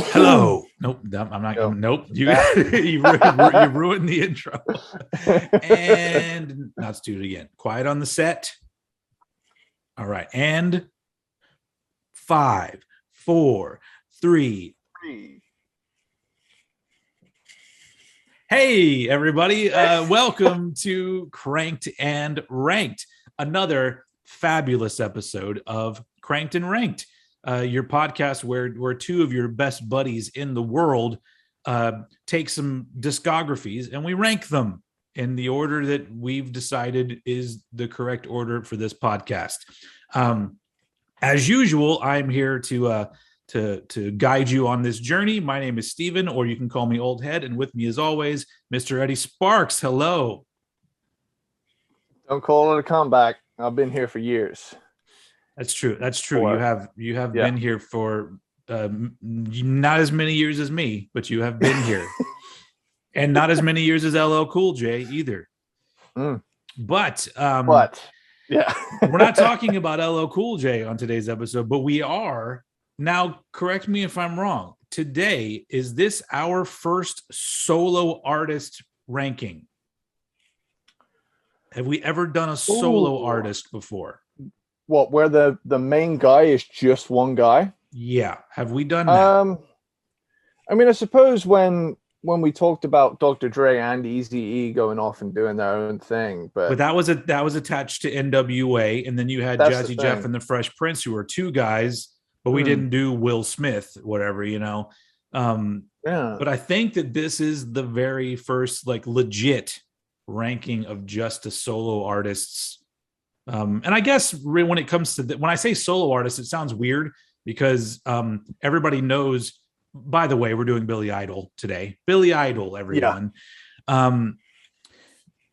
Hello. Nope. I'm not. Nope. You ruined the intro. And let's do it again. Quiet on the set. All right. And 5, 4, 3. Hey, everybody. Welcome to Cranked and Ranked, another fabulous episode of Cranked and Ranked. Your podcast where two of your best buddies in the world take some discographies and we rank them in the order that we've decided is the correct order for this podcast. As usual, I'm here to guide you on this journey. My name is Steven, or you can call me Old Head, and with me as always, Mr. Eddie Sparxx. Hello. Don't call it a comeback. I've been here for years. That's true. That's true. You have been here for not as many years as me, but you have been here, and not as many years as LL Cool J either. But yeah, we're not talking about LL Cool J on today's episode, but we are now. Correct me if I'm wrong. Today is this our first solo artist ranking? Have we ever done a solo artist before? What, where the main guy is just one guy? Yeah. Have we done that? I mean, I suppose when we talked about Dr. Dre and Eazy-E going off and doing their own thing, but that was attached to NWA, and then you had Jazzy Jeff and the Fresh Prince, who were two guys, but we didn't do Will Smith, whatever, you know. But I think that this is the very first like legit ranking of just a solo artists. And I guess when it comes to when I say solo artist, it sounds weird because everybody knows. By the way, we're doing Billy Idol today. Billy Idol, everyone. Yeah.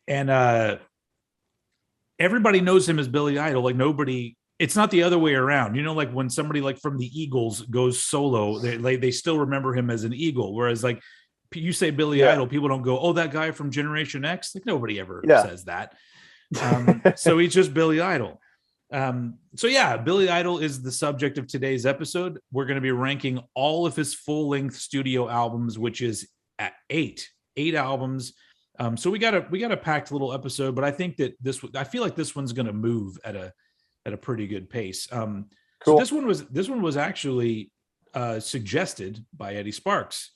And everybody knows him as Billy Idol. Like nobody. It's not the other way around. You know, like when somebody like from the Eagles goes solo, they still remember him as an Eagle. Whereas like you say Billy Idol, people don't go, "Oh, that guy from Generation X." Like nobody ever says that. So he's just Billy Idol. So yeah, Billy Idol is the subject of today's episode. We're going to be ranking all of his full-length studio albums, which is at eight albums. So we got a packed little episode, but I think that I feel like this one's going to move at a pretty good pace. Cool. So this one was actually suggested by Eddie Sparxx,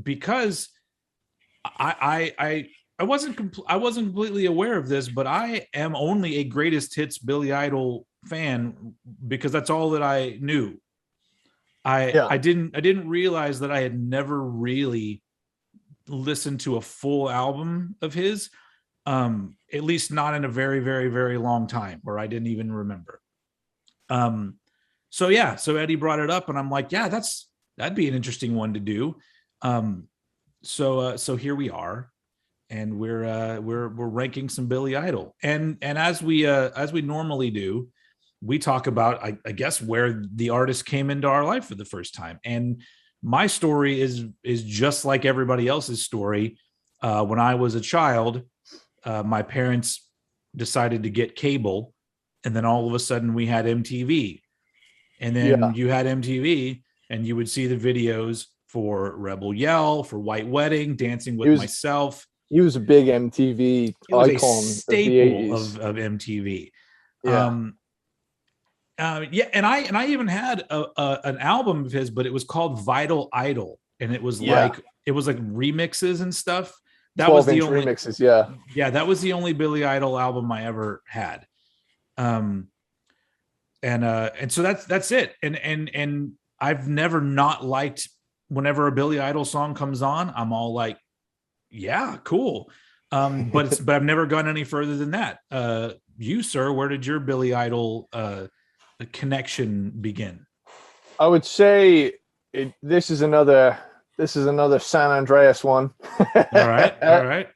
because I wasn't completely aware of this, but I am only a greatest hits Billy Idol fan because that's all that I knew. I didn't realize that I had never really listened to a full album of his, at least not in a very, very, very long time, where I didn't even remember. So Eddie brought it up, and I'm like, yeah, that'd be an interesting one to do. So here we are. And we're ranking some Billy Idol, and as we normally do, we talk about I guess where the artist came into our life for the first time. And my story is just like everybody else's story. When I was a child, my parents decided to get cable, and then all of a sudden we had MTV, and then you had MTV, and you would see the videos for Rebel Yell, for White Wedding, Dancing with Myself. He was a big MTV icon, a staple of MTV. Yeah. And I even had an album of his, but it was called Vital Idol, and it was like remixes and stuff. That was the only remixes. Yeah, that was the only Billy Idol album I ever had. And so that's it. And I've never not liked whenever a Billy Idol song comes on. I'm all like, yeah, cool. But I've never gone any further than that. You, sir, where did your Billy Idol connection begin? I would say this is another San Andreas one. All right.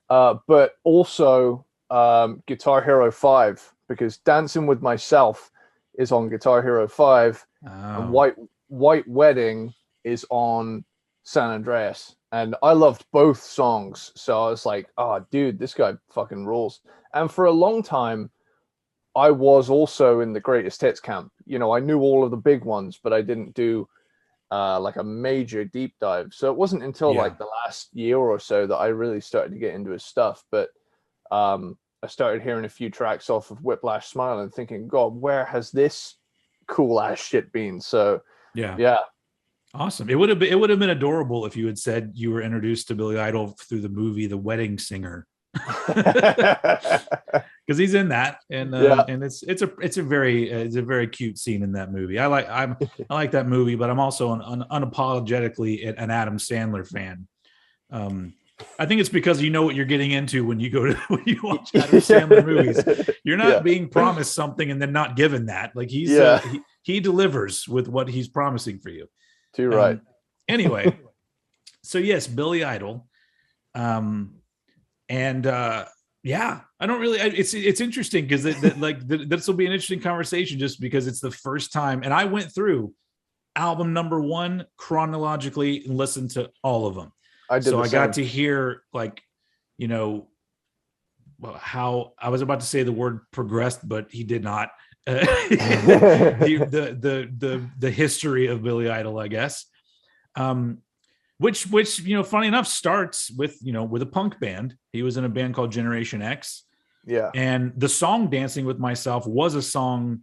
But also Guitar Hero 5, because Dancing with Myself is on Guitar Hero 5, and White Wedding is on San Andreas. And I loved both songs. So I was like, oh, dude, this guy fucking rules. And for a long time, I was also in the greatest hits camp. You know, I knew all of the big ones, but I didn't do like a major deep dive. So it wasn't until like the last year or so that I really started to get into his stuff. But I started hearing a few tracks off of Whiplash Smile and thinking, God, where has this cool ass shit been? So yeah. Awesome. It would have been adorable if you had said you were introduced to Billy Idol through the movie The Wedding Singer. Because he's in that, and it's a very cute scene in that movie. I like that movie, but I'm also unapologetically an Adam Sandler fan. I think it's because you know what you're getting into when you watch Adam Sandler movies. You're not being promised something and then not given that. Like he delivers with what he's promising for you. Too right. Anyway, so yes, Billy Idol. I don't really. It's interesting because this will be an interesting conversation just because it's the first time, and I went through album number 1 chronologically and listened to all of them. I got to hear how I was about to say the word progressed, but he did not. The history of Billy Idol, I guess. Which funny enough starts with a punk band. He was in a band called Generation X. Yeah. And the song Dancing with Myself was a song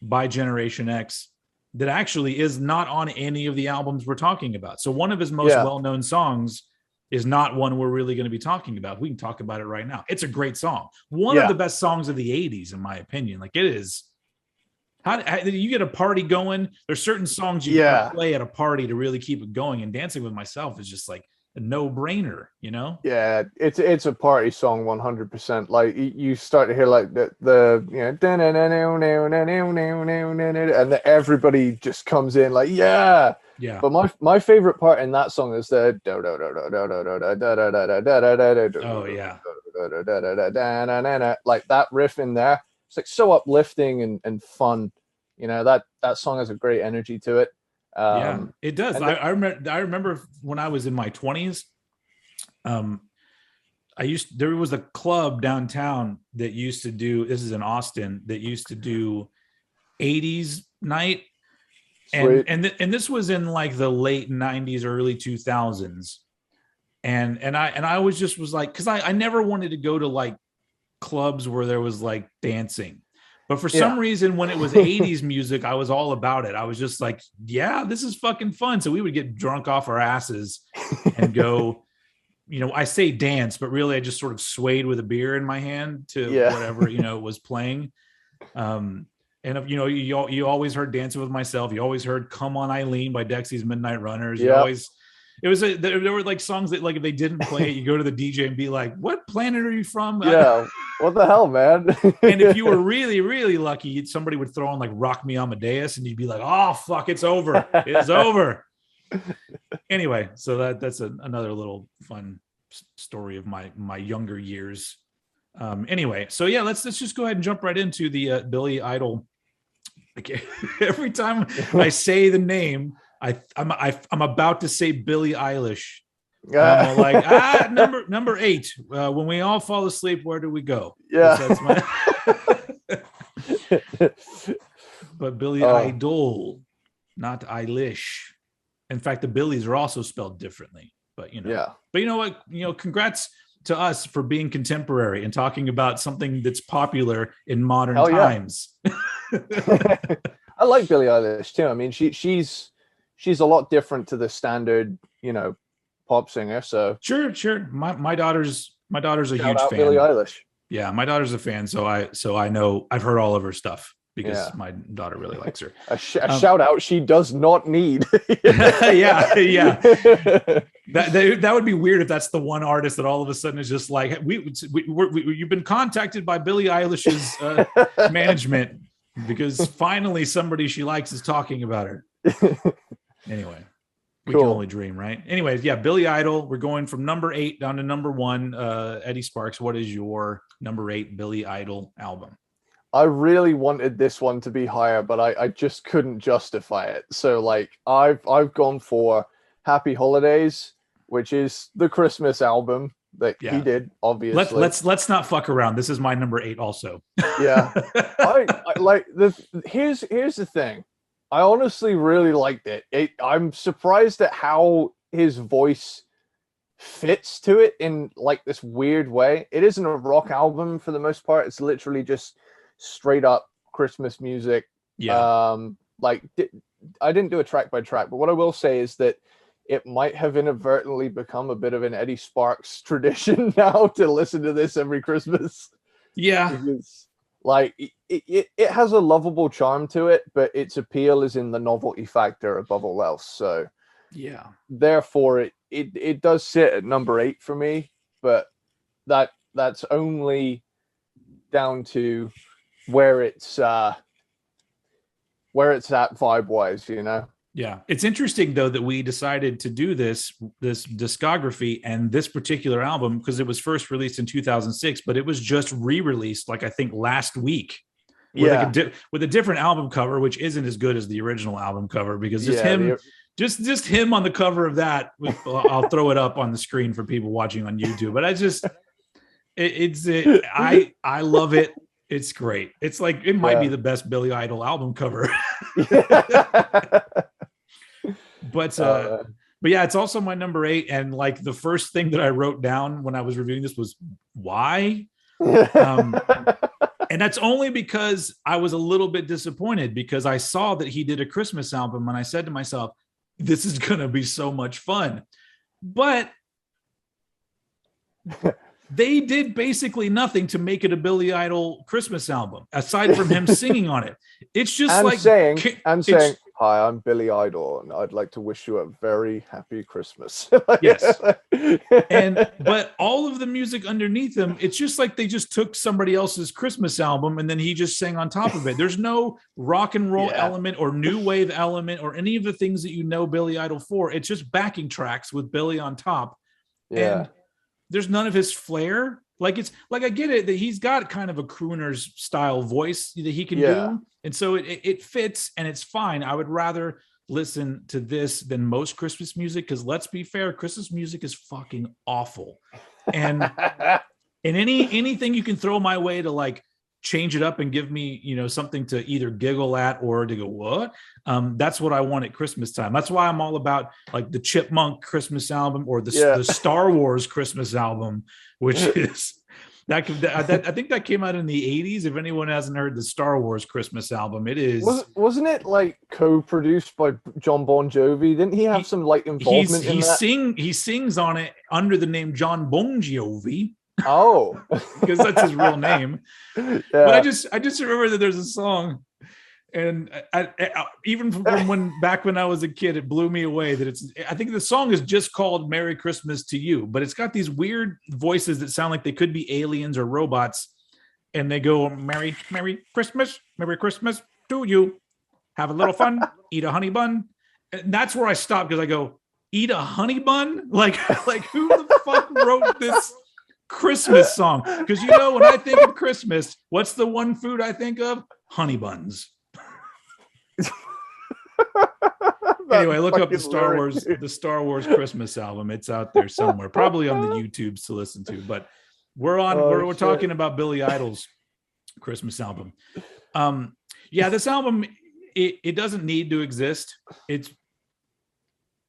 by Generation X that actually is not on any of the albums we're talking about. So one of his most well-known songs is not one we're really going to be talking about. We can talk about it right now. It's a great song. One of the best songs of the 80s, in my opinion. Like, it is. How you get a party going? There's certain songs you can play at a party to really keep it going, and Dancing with Myself is just like a no-brainer, Yeah, it's a party song 100%. Like, you start to hear like the and everybody just comes in like But my favorite part in that song is the like that riff in there. It's like so uplifting and fun. That song has a great energy to it. It does. I remember when I was in my 20s. There was a club downtown that used to do, this is in Austin, that used to do 80s night. And this was in like the late 90s, early 2000s. And I was like, because I never wanted to go to like clubs where there was like dancing, but for some reason when it was 80s music, I was all about it. I was just like, this is fucking fun. So we would get drunk off our asses and go, I say dance, but really I just sort of swayed with a beer in my hand to whatever was playing. And you always heard Dancing with Myself. You always heard Come On Eileen by Dexy's Midnight Runners. There were like songs that, like, if they didn't play it, you go to the DJ and be like, what planet are you from? What the hell, man? And if you were really, really lucky, somebody would throw on like Rock Me Amadeus and you'd be like, oh, fuck, it's over. It's over. Anyway, so that's another little fun story of my younger years. Anyway, so let's just go ahead and jump right into the Billy Idol. Like, every time I say the name, I'm about to say Billie Eilish. I'm like, number 8. When we all fall asleep, where do we go? That's but Billy Idol, not Eilish. In fact, the Billies are also spelled differently. But But you know what? Congrats to us for being contemporary and talking about something that's popular in modern times. I like Billie Eilish too. I mean, she's a lot different to the standard, pop singer. So sure. My daughter's a huge fan. Billie Eilish. Yeah, my daughter's a fan, so I know, I've heard all of her stuff because my daughter really likes her. A shout out she does not need. yeah. That would be weird if that's the one artist that all of a sudden is just like, you've been contacted by Billie Eilish's management because finally somebody she likes is talking about her. Anyway, we can only dream, right? Anyways, Billy Idol. We're going from number 8 down to number 1. Eddie Sparxx, what is your number 8 Billy Idol album? I really wanted this one to be higher, but I just couldn't justify it. So like I've gone for Happy Holidays, which is the Christmas album that he did, obviously. Let's not fuck around. This is my number 8 also. Yeah. I like here's the thing. I honestly really liked it. I'm surprised at how his voice fits to it in like this weird way. It isn't a rock album for the most part. It's literally just straight up Christmas music. Yeah. Like I didn't do a track by track, but what I will say is that it might have inadvertently become a bit of an Eddie Sparxx tradition now to listen to this every Christmas. Yeah. Because, like it has a lovable charm to it, but its appeal is in the novelty factor above all else. So yeah, therefore it does sit at number 8 for me, but that's only down to where it's at vibe wise, you know. Yeah, it's interesting though that we decided to do this discography and this particular album because it was first released in 2006, but it was just re-released like I think last week with with a different album cover, which isn't as good as the original album cover because just him on the cover of that. I'll throw it up on the screen for people watching on YouTube, but I love it. It's great. It's like it might be the best Billy Idol album cover. But yeah, it's also my number 8. And like the first thing that I wrote down when I was reviewing this was why. And that's only because I was a little bit disappointed because I saw that he did a Christmas album and I said to myself, this is going to be so much fun. But they did basically nothing to make it a Billy Idol Christmas album, aside from him singing on it. It's just saying, hi, I'm Billy Idol, and I'd like to wish you a very happy Christmas. Yes. But all of the music underneath them, it's just like they just took somebody else's Christmas album and then he just sang on top of it. There's no rock and roll element or new wave element or any of the things that you know Billy Idol for. It's just backing tracks with Billy on top. Yeah. And there's none of his flair. Like it's like I get it that he's got kind of a crooner's style voice that he can do, and so it fits and it's fine. I would rather listen to this than most Christmas music because let's be fair, Christmas music is fucking awful, and anything you can throw my way to like change it up and give me something to either giggle at or to go what that's what I want at Christmas time. That's why I'm all about like the Chipmunk Christmas album or the Star Wars Christmas album, which is I think that came out in the 80s. If anyone hasn't heard the Star Wars Christmas album, it is wasn't it like co-produced by John Bon Jovi? Didn't he have some like involvement in that? He sings on it under the name John Bon Jovi. Oh, because that's his real name. But I just remember that there's a song, and I even from back when I was a kid, it blew me away that I think the song is just called Merry Christmas to You, but it's got these weird voices that sound like they could be aliens or robots, and they go Merry Christmas to you, have a little fun, eat a honey bun. And that's where I stopped because I go, eat a honey bun? Like who the fuck wrote this Christmas song? Because when I think of Christmas, what's the one food I think of? Honey buns. Anyway, look up the Star Wars Christmas album. It's out there somewhere, probably on the YouTubes to listen to. But we're talking about Billy Idol's Christmas album. This album it doesn't need to exist.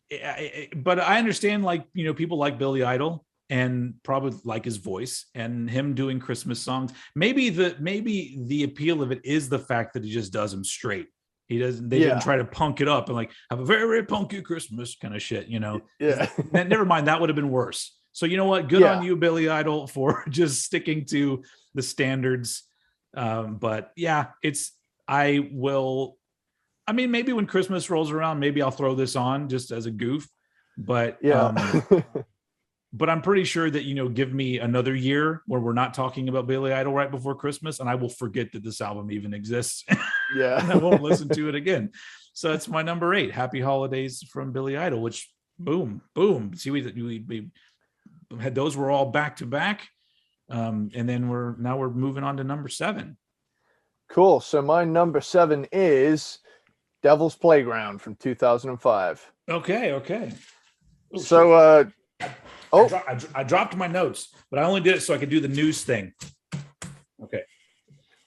But I understand people like Billy Idol and probably like his voice and him doing Christmas songs. Maybe the appeal of it is the fact that he just does them straight. They didn't try to punk it up and like have a very, very punky Christmas kind of shit, Yeah. Never mind. That would have been worse. So you know what? Good on you, Billy Idol, for just sticking to the standards. But yeah, maybe when Christmas rolls around, maybe I'll throw this on just as a goof, but but I'm pretty sure that, give me another year where we're not talking about Billy Idol right before Christmas and I will forget that this album even exists. Yeah. And I won't listen to it again. So that's my number 8, Happy Holidays from Billy Idol, which boom. See, we had those were all back to back. And then we're moving on to number 7. Cool. So my number 7 is Devil's Playground from 2005. Okay. Oh, so, I dropped my notes, but I only did it so I could do the news thing. Okay.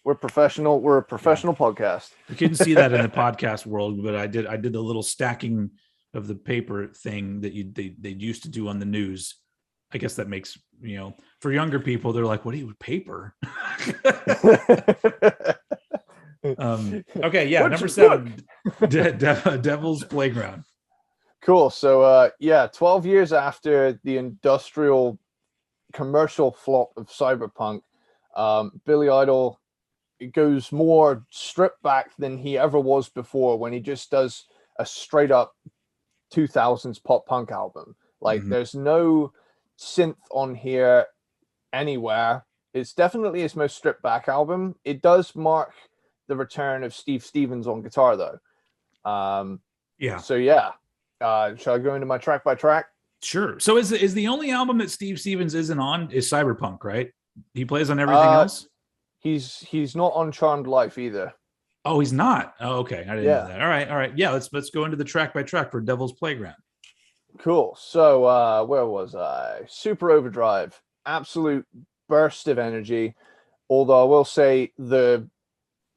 We're professional. We're a professional podcast. You couldn't see that in the podcast world, but I did the little stacking of the paper thing that they used to do on the news. I guess that makes, for younger people, they're like, what do you paper? Okay. Yeah. Number 7, Devil's Playground. Cool. So, 12 years after the industrial commercial flop of Cyberpunk, Billy Idol goes more stripped back than he ever was before when he just does a straight up 2000s pop punk album. Like, there's no synth on here anywhere. It's definitely his most stripped back album. It does mark the return of Steve Stevens on guitar, though. So shall I go into my track by track? Sure. So is the only album that Steve Stevens isn't on is Cyberpunk, right? He plays on everything else. He's not on Charmed Life either. Oh, he's not. Oh, okay. I didn't know that. All right. Yeah, let's go into the track by track for Devil's Playground. Cool. So where was I? Super Overdrive. Absolute burst of energy. Although I will say the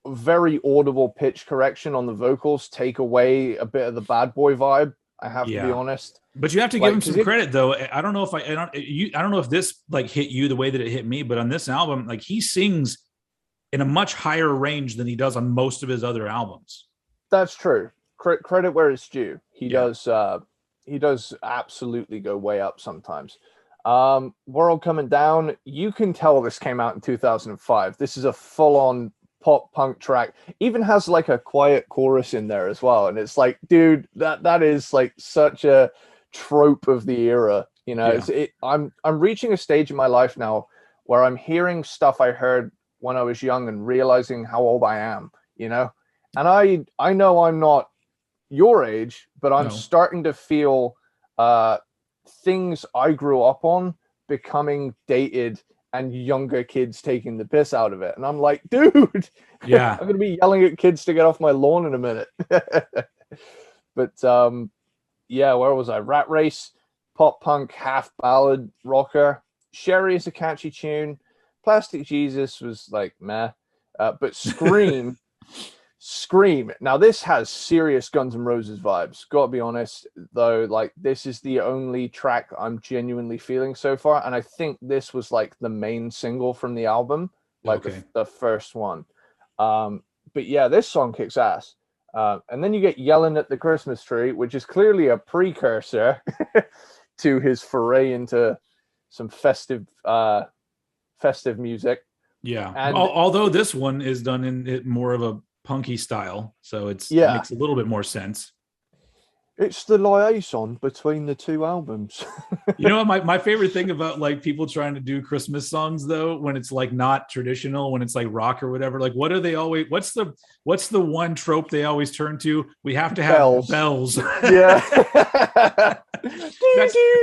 very audible pitch correction on the vocals take away a bit of the bad boy vibe. I have to be honest. But you have to give him some credit, though. I don't know if I don't know if this like hit you the way that it hit me, but on this album, like he sings in a much higher range than he does on most of his other albums. That's true. Credit where it's due. He does absolutely go way up sometimes. World Coming Down, you can tell this came out in 2005. This is a full-on pop punk track. Even has like a quiet chorus in there as well, and it's like, dude, that is like such a trope of the era. I'm reaching a stage in my life now where I'm hearing stuff I heard when I was young and realizing how old I am, and I know I'm not your age, but I'm starting to feel things I grew up on becoming dated and younger kids taking the piss out of it. And I'm like, dude, I'm going to be yelling at kids to get off my lawn in a minute. But where was I? Rat Race, pop punk, half ballad rocker. Sherry is a catchy tune. Plastic Jesus was like, meh. But Scream, Scream. Now this has serious Guns N' Roses vibes. Gotta be honest, though, like this is the only track I'm genuinely feeling so far. And I think this was like the main single from the album, like the first one. But yeah, this song kicks ass. And then you get Yelling at the Christmas Tree, which is clearly a precursor to his foray into some festive music. Yeah. And although this one is done in more of a punky style, so it makes a little bit more sense. It's the liaison between the two albums. You know what my favorite thing about like people trying to do Christmas songs though, when it's like not traditional, when it's like rock or whatever, like what do they always what's the one trope they always turn to? We have to have bells. Yeah.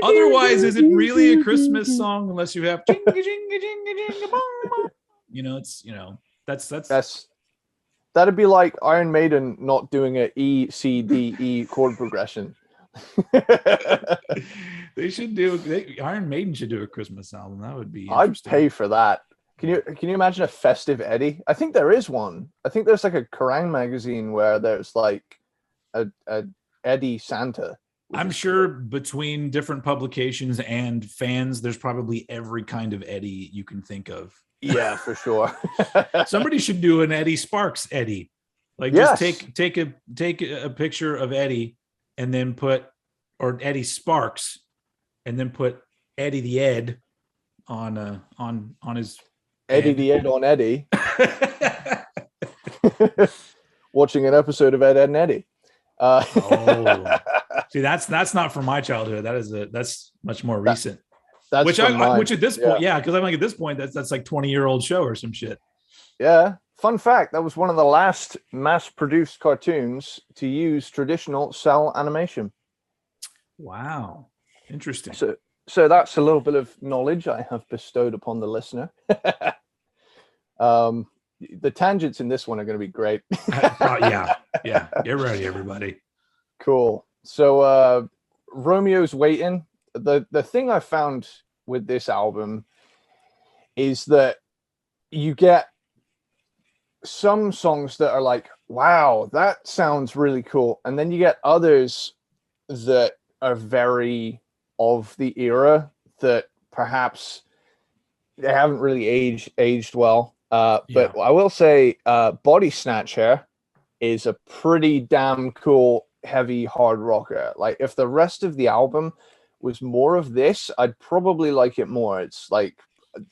Otherwise, is it really a Christmas song unless you have jinga jinga jinga jinga bong? That's that'd be like Iron Maiden not doing an E, C, D, E chord progression. They should do. Iron Maiden should do a Christmas album. That would be. I'd pay for that. Can you imagine a festive Eddie? I think there is one. I think there's like a Kerrang magazine where there's like a Eddie Santa. I'm sure between different publications and fans, there's probably every kind of Eddie you can think of. Yeah, for sure. Somebody should do an Eddie Sparxx Eddie. Like just take a picture of Eddie and then or Eddie Sparxx and then put Eddie the Ed on his Eddie Ed. the Ed on Eddie. Watching an episode of Ed, Ed and Eddie. See, that's not from my childhood. That's much more recent. That's which at this point, because I'm like at this point that's like 20-year-old show or some shit. Yeah. Fun fact: that was one of the last mass-produced cartoons to use traditional cell animation. Wow, interesting. So that's a little bit of knowledge I have bestowed upon the listener. the tangents in this one are going to be great. Yeah. Get ready, everybody. Cool. So Romeo's Waiting. The thing I found with this album is that you get some songs that are like, wow, that sounds really cool. And then you get others that are very of the era that perhaps they haven't really aged well. But I will say Body Snatcher is a pretty damn cool heavy hard rocker. Like if the rest of the album was more of this, I'd probably like it more. It's like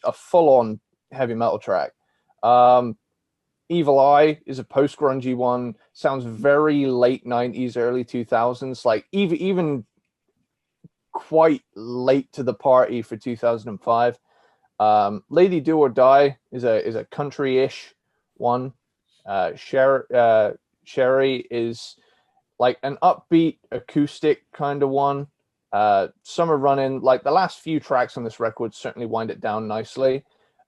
a full-on heavy metal track. Evil Eye is a post-grungy one. Sounds very late 90s, early 2000s. Like even quite late to the party for 2005. Lady Do or Die is a country-ish one. Sherry is like an upbeat acoustic kind of one. Summer Running, like the last few tracks on this record certainly wind it down nicely.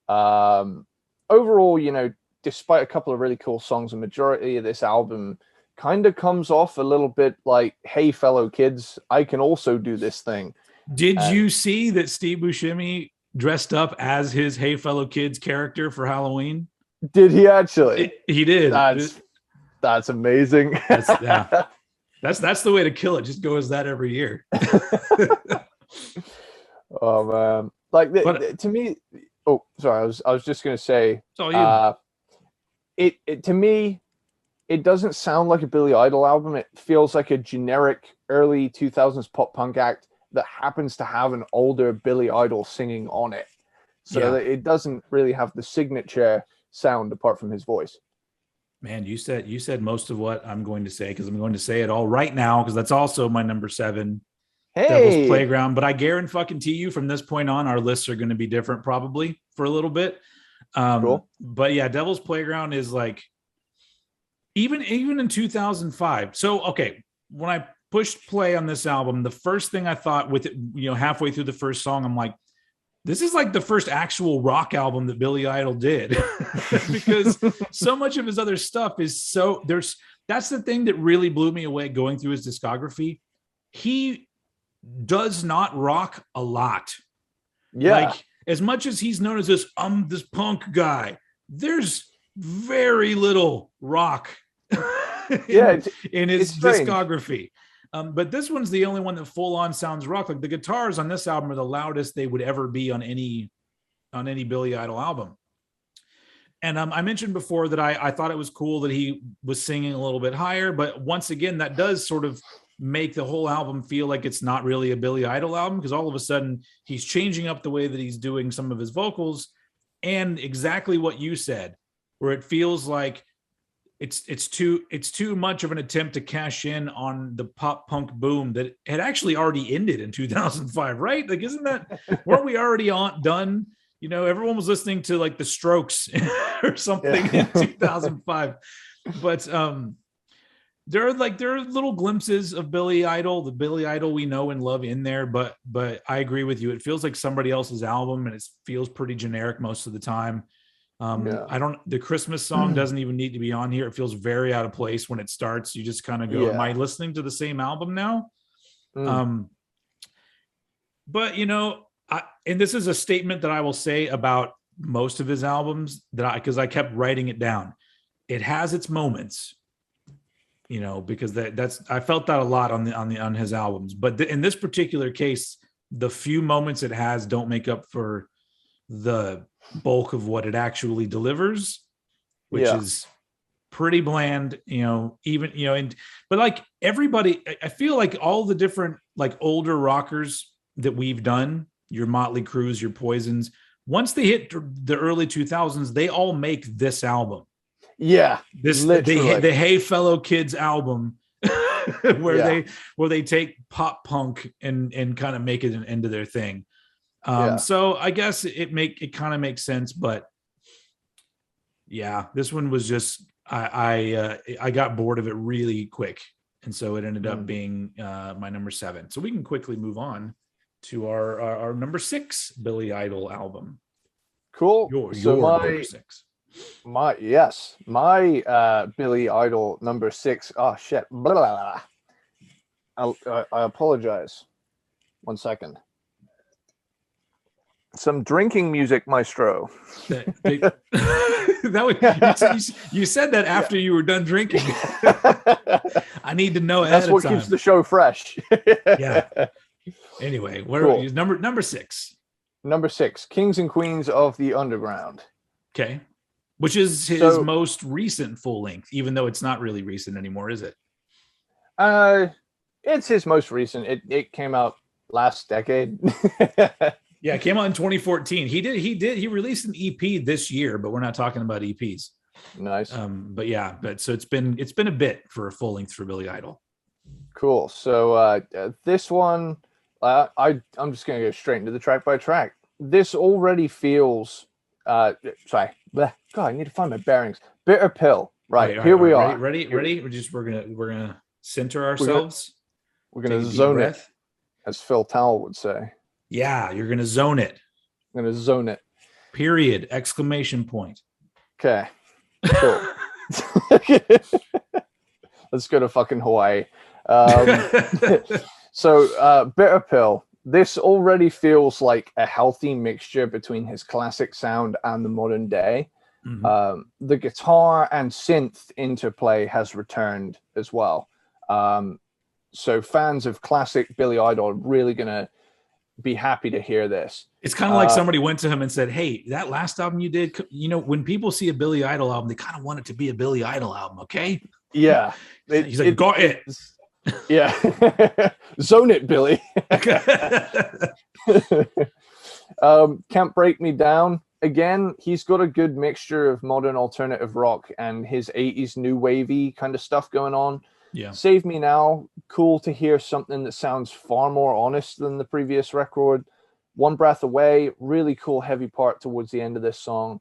Overall, you know, despite a couple of really cool songs, the majority of this album kind of comes off a little bit like, hey, fellow kids, I can also do this thing. Did you see that Steve Buscemi dressed up as his Hey Fellow Kids character for Halloween? Did he actually? He did. That's amazing. That's the way to kill it. Just go as that every year. Oh man. Like to me, oh sorry, I was just gonna say it to me, it doesn't sound like a Billy Idol album. It feels like a generic early 2000s pop punk act that happens to have an older Billy Idol singing on it. So that it doesn't really have the signature sound apart from his voice. Man, you said most of what I'm going to say, because I'm going to say it all right now, because that's also my number 7, Devil's Playground. But I guarantee you from this point on, our lists are going to be different probably for a little bit. Cool. But yeah, Devil's Playground is like, even in 2005. So, okay, when I pushed play on this album, the first thing I thought with it, you know, halfway through the first song, I'm like, this is like the first actual rock album that Billy Idol did. Because so much of his other stuff is that's the thing that really blew me away going through his discography. He does not rock a lot. Yeah. Like, as much as he's known as this punk guy, there's very little rock in his discography. But this one's the only one that full on sounds rock. Like the guitars on this album are the loudest they would ever be on any Billy Idol album. And I mentioned before that I thought it was cool that he was singing a little bit higher, but once again, that does sort of make the whole album feel like it's not really a Billy Idol album, because all of a sudden he's changing up the way that he's doing some of his vocals, and exactly what you said, where it feels like it's too much of an attempt to cash in on the pop punk boom that had actually already ended in 2005, right? Like, weren't we already done? You know, everyone was listening to like the Strokes or something in 2005. But there are little glimpses of Billy Idol, the Billy Idol we know and love in there, but I agree with you. It feels like somebody else's album, and it feels pretty generic most of the time. The Christmas song doesn't even need to be on here. It feels very out of place when it starts. You just kind of go, am I listening to the same album now? But you know, and this is a statement that I will say about most of his albums because I kept writing it down. It has its moments, you know, because I felt that a lot on his albums. But in this particular case, the few moments it has don't make up for the bulk of what it actually delivers, which is pretty bland, you know, but like everybody, I feel like all the different like older rockers that we've done, your Motley Crues, your Poisons, once they hit the early 2000s, they all make this album. Yeah. The Hey Fellow Kids album where they take pop punk and kind of make it into their thing. So I guess it kind of makes sense, but yeah, this one was just I got bored of it really quick, and so it ended up being my number 7. So we can quickly move on to our number 6 Billy Idol album. Cool. Your number 6. My Billy Idol number 6. Oh shit. Blah, blah, blah. I apologize. 1 second. Some drinking music, maestro. That you said that after you were done drinking. I need to know ahead That's what of time. keeps the show fresh. Yeah. Anyway, where cool. Number 6? Number 6, Kings and Queens of the Underground. Okay. Which is his most recent full length, even though it's not really recent anymore, is it? It's his most recent. It came out last decade. Yeah, it came out in 2014. He released an EP this year, but we're not talking about EPs. Nice. But yeah, so it's been a bit for a full length for Billy Idol. Cool. So this one, I'm just gonna go straight into the track by track. This already feels sorry. God, I need to find my bearings. Bitter Pill. Right, here we are. Ready? We're gonna center ourselves. We're gonna zone it, as Phil Towell would say. Yeah, you're gonna zone it. I'm gonna zone it. Period! Exclamation point. Okay. Cool. Let's go to fucking Hawaii. So, Bitter Pill. This already feels like a healthy mixture between his classic sound and the modern day. Mm-hmm. The guitar and synth interplay has returned as well. So fans of classic Billy Idol are really gonna be happy to hear this. It's kind of like somebody went to him and said, "Hey, that last album you did, when people see a Billy Idol album, they kind of want it to be a Billy Idol album, okay?" Yeah. He's like, "Got it." Yeah. Zone it, Billy. Can't Break Me Down. Again, he's got a good mixture of modern alternative rock and his 80s new wavy kind of stuff going on. Yeah. Save Me Now. Cool to hear something that sounds far more honest than the previous record. One Breath Away. Really cool heavy part towards the end of this song.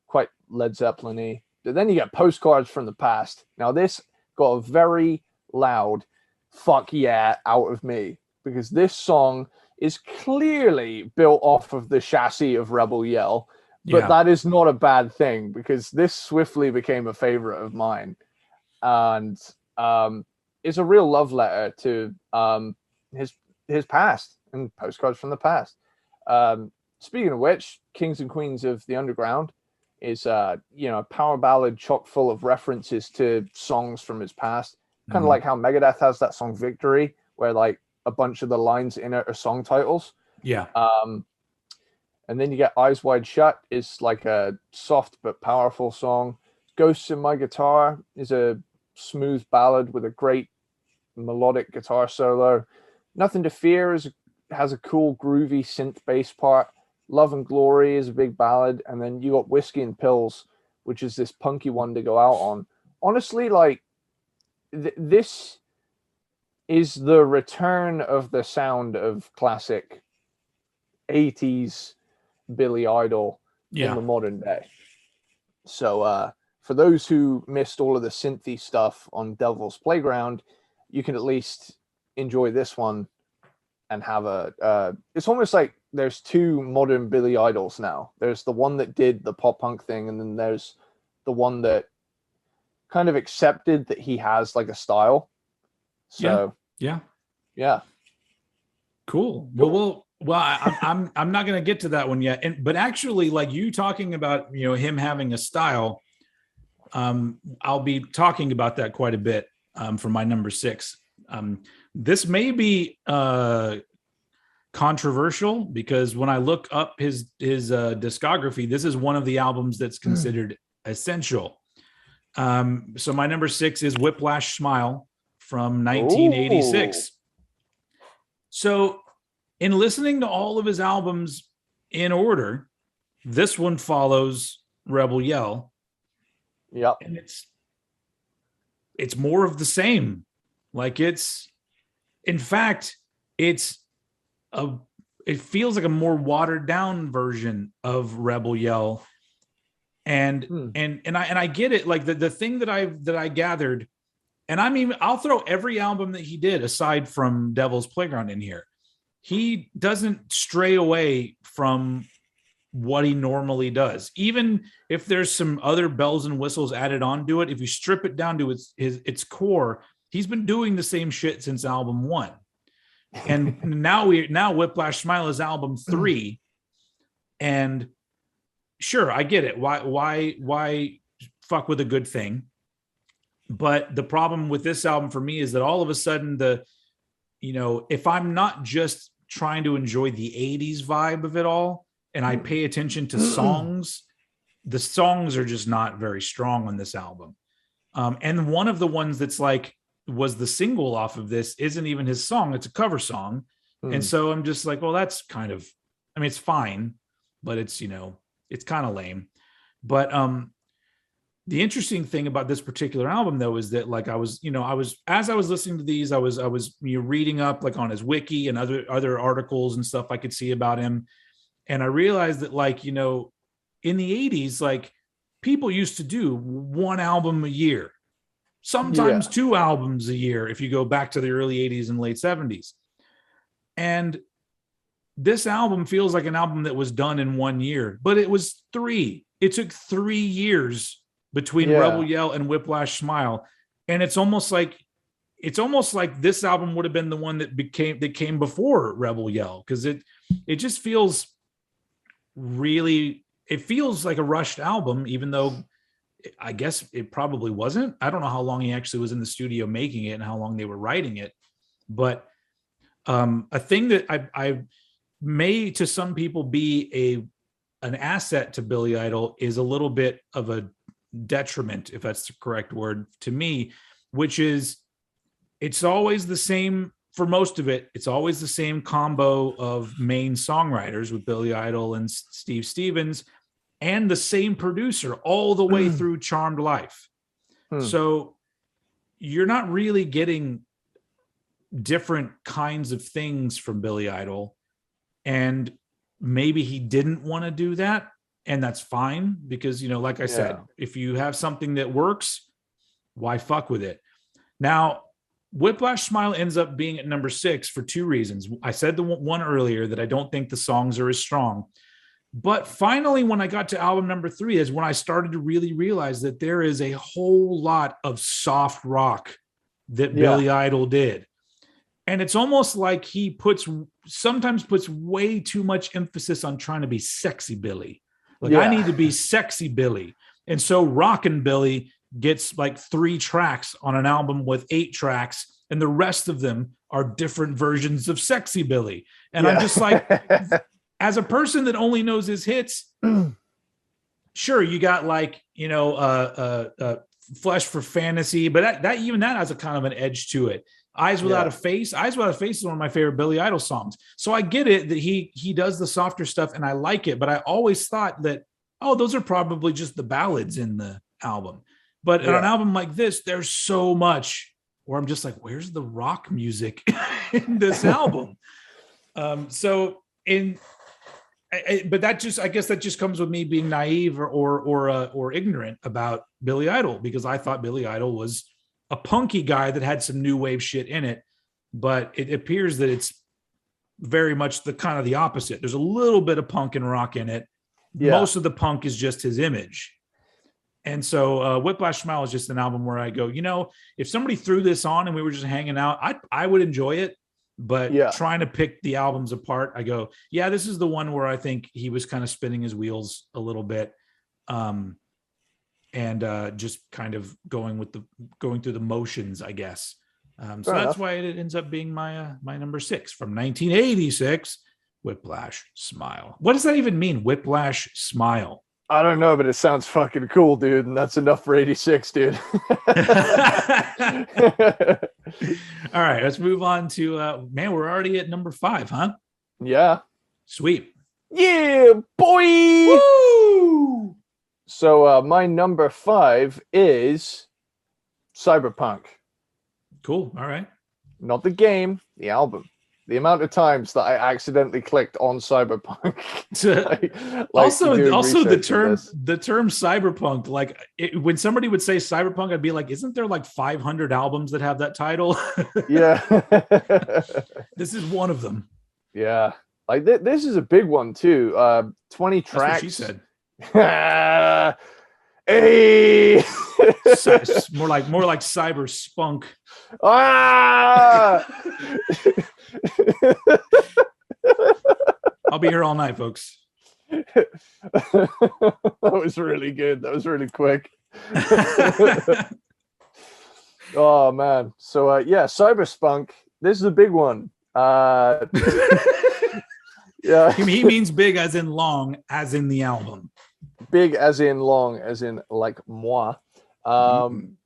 Quite Led Zeppelin-y. But then you get Postcards from the Past. Now this got a very loud fuck yeah out of me, because this song is clearly built off of the chassis of Rebel Yell, but that is not a bad thing, because this swiftly became a favorite of mine, and is a real love letter to his past and Postcards from the Past. Speaking of which, Kings and Queens of the Underground is a power ballad chock full of references to songs from his past. Kind of like how Megadeth has that song Victory, where like a bunch of the lines in it are song titles. Yeah. And then you get Eyes Wide Shut is like a soft but powerful song. Ghosts in My Guitar is a smooth ballad with a great melodic guitar solo. Nothing to Fear has a cool groovy synth bass part. Love and Glory is a big ballad. And then you got Whiskey and Pills, which is this punky one to go out on. Honestly, like, this is the return of the sound of classic 80s Billy Idol in the modern day. So for those who missed all of the synthy stuff on Devil's Playground, you can at least enjoy this one and have it's almost like there's two modern Billy Idols now. There's the one that did the pop punk thing, and then there's the one that kind of accepted that he has like a style. So yeah. Cool. Well, I'm not going to get to that one yet. But actually, like you talking about, him having a style, I'll be talking about that quite a bit for my number 6. This may be controversial, because when I look up his discography, this is one of the albums that's considered essential. So my number 6 is Whiplash Smile from 1986. Ooh. So in listening to all of his albums in order, this one follows Rebel Yell. Yep. And it's more of the same. Like it feels like a more watered down version of Rebel Yell. And I get it. Like the thing that I gathered, and I'll throw every album that he did aside from Devil's Playground in here. He doesn't stray away from what he normally does. Even if there's some other bells and whistles added onto it, if you strip it down to its core, he's been doing the same shit since album 1. And now Whiplash Smile is album 3. And sure, I get it. Why fuck with a good thing? But the problem with this album for me is that all of a sudden if I'm not just trying to enjoy the 80s vibe of it all, and I pay attention to songs, the songs are just not very strong on this album. And one of the ones that's was the single off of this isn't even his song. It's a cover song. And so I'm just like, well, that's kind of, it's fine, but it's, it's kind of lame. But the interesting thing about this particular album, though, is that as I was listening to these, I was reading up on his wiki and other articles and stuff I could see about him. And I realized that in the 80s, people used to do one album a year, sometimes 2 albums a year, if you go back to the early 80s and late 70s. And this album feels like an album that was done in 1 year, but it was 3. It took 3 years between Rebel Yell and Whiplash Smile. And it's almost like this album would have been the one that came before Rebel Yell, because it just feels it feels like a rushed album, even though I guess it probably wasn't. I don't know how long he actually was in the studio making it and how long they were writing it. But a thing that I may to some people be an asset to Billy Idol is a little bit of a detriment, if that's the correct word, to me, which is it's always the same. For most of it, it's always the same combo of main songwriters with Billy Idol and Steve Stevens, and the same producer all the way through Charmed Life. So you're not really getting different kinds of things from Billy Idol. And maybe he didn't want to do that. And that's fine, because, like I said, if you have something that works, why fuck with it? Now, Whiplash Smile ends up being at number 6 for 2 reasons. I said the one earlier that I don't think the songs are as strong. But finally, when I got to album number 3 is when I started to really realize that there is a whole lot of soft rock that Billy Idol did. And it's almost like he sometimes puts way too much emphasis on trying to be sexy Billy. I need to be sexy Billy. And so Rockin' Billy gets 3 tracks on an album with 8 tracks, and the rest of them are different versions of Sexy Billy. And I'm just like, as a person that only knows his hits, sure, you got Flesh for Fantasy, but that has a kind of an edge to it. Eyes Without a Face. Eyes Without a Face is one of my favorite Billy Idol songs. So I get it that he does the softer stuff, and I like it, but I always thought that, those are probably just the ballads in the album. But on an album like this, there's so much where I'm just like, where's the rock music in this album? But I guess that just comes with me being naive or ignorant about Billy Idol, because I thought Billy Idol was a punky guy that had some new wave shit in it. But it appears that it's very much the kind of the opposite. There's a little bit of punk and rock in it. Most of the punk is just his image. And so Whiplash Smile is just an album where I go, if somebody threw this on and we were just hanging out, I would enjoy it. But trying to pick the albums apart, I go, this is the one where I think he was kind of spinning his wheels a little bit, and just kind of going through the motions, I guess. So that's why it ends up being my number 6 from 1986, Whiplash Smile. What does that even mean, Whiplash Smile? I don't know, but it sounds fucking cool, dude. And that's enough for 86, dude. All right, let's move on to, we're already at number 5, huh? Yeah. Sweet. Yeah, boy. Woo! So my number 5 is Cyberpunk. Cool. All right. Not the game, the album. The amount of times that I accidentally clicked on Cyberpunk. Also the term Cyberpunk, when somebody would say Cyberpunk, I'd be like, isn't there 500 albums that have that title? Yeah. This is one of them. Yeah. Like this is a big one too. 20 tracks. That's what she said. Hey. more like cyber spunk. Ah. I'll be here all night, folks. That was really good. That was really quick. Oh man. So yeah, cyber spunk. This is a big one. Yeah. He means big as in long, as in the album. Big as in long, as in like moi. You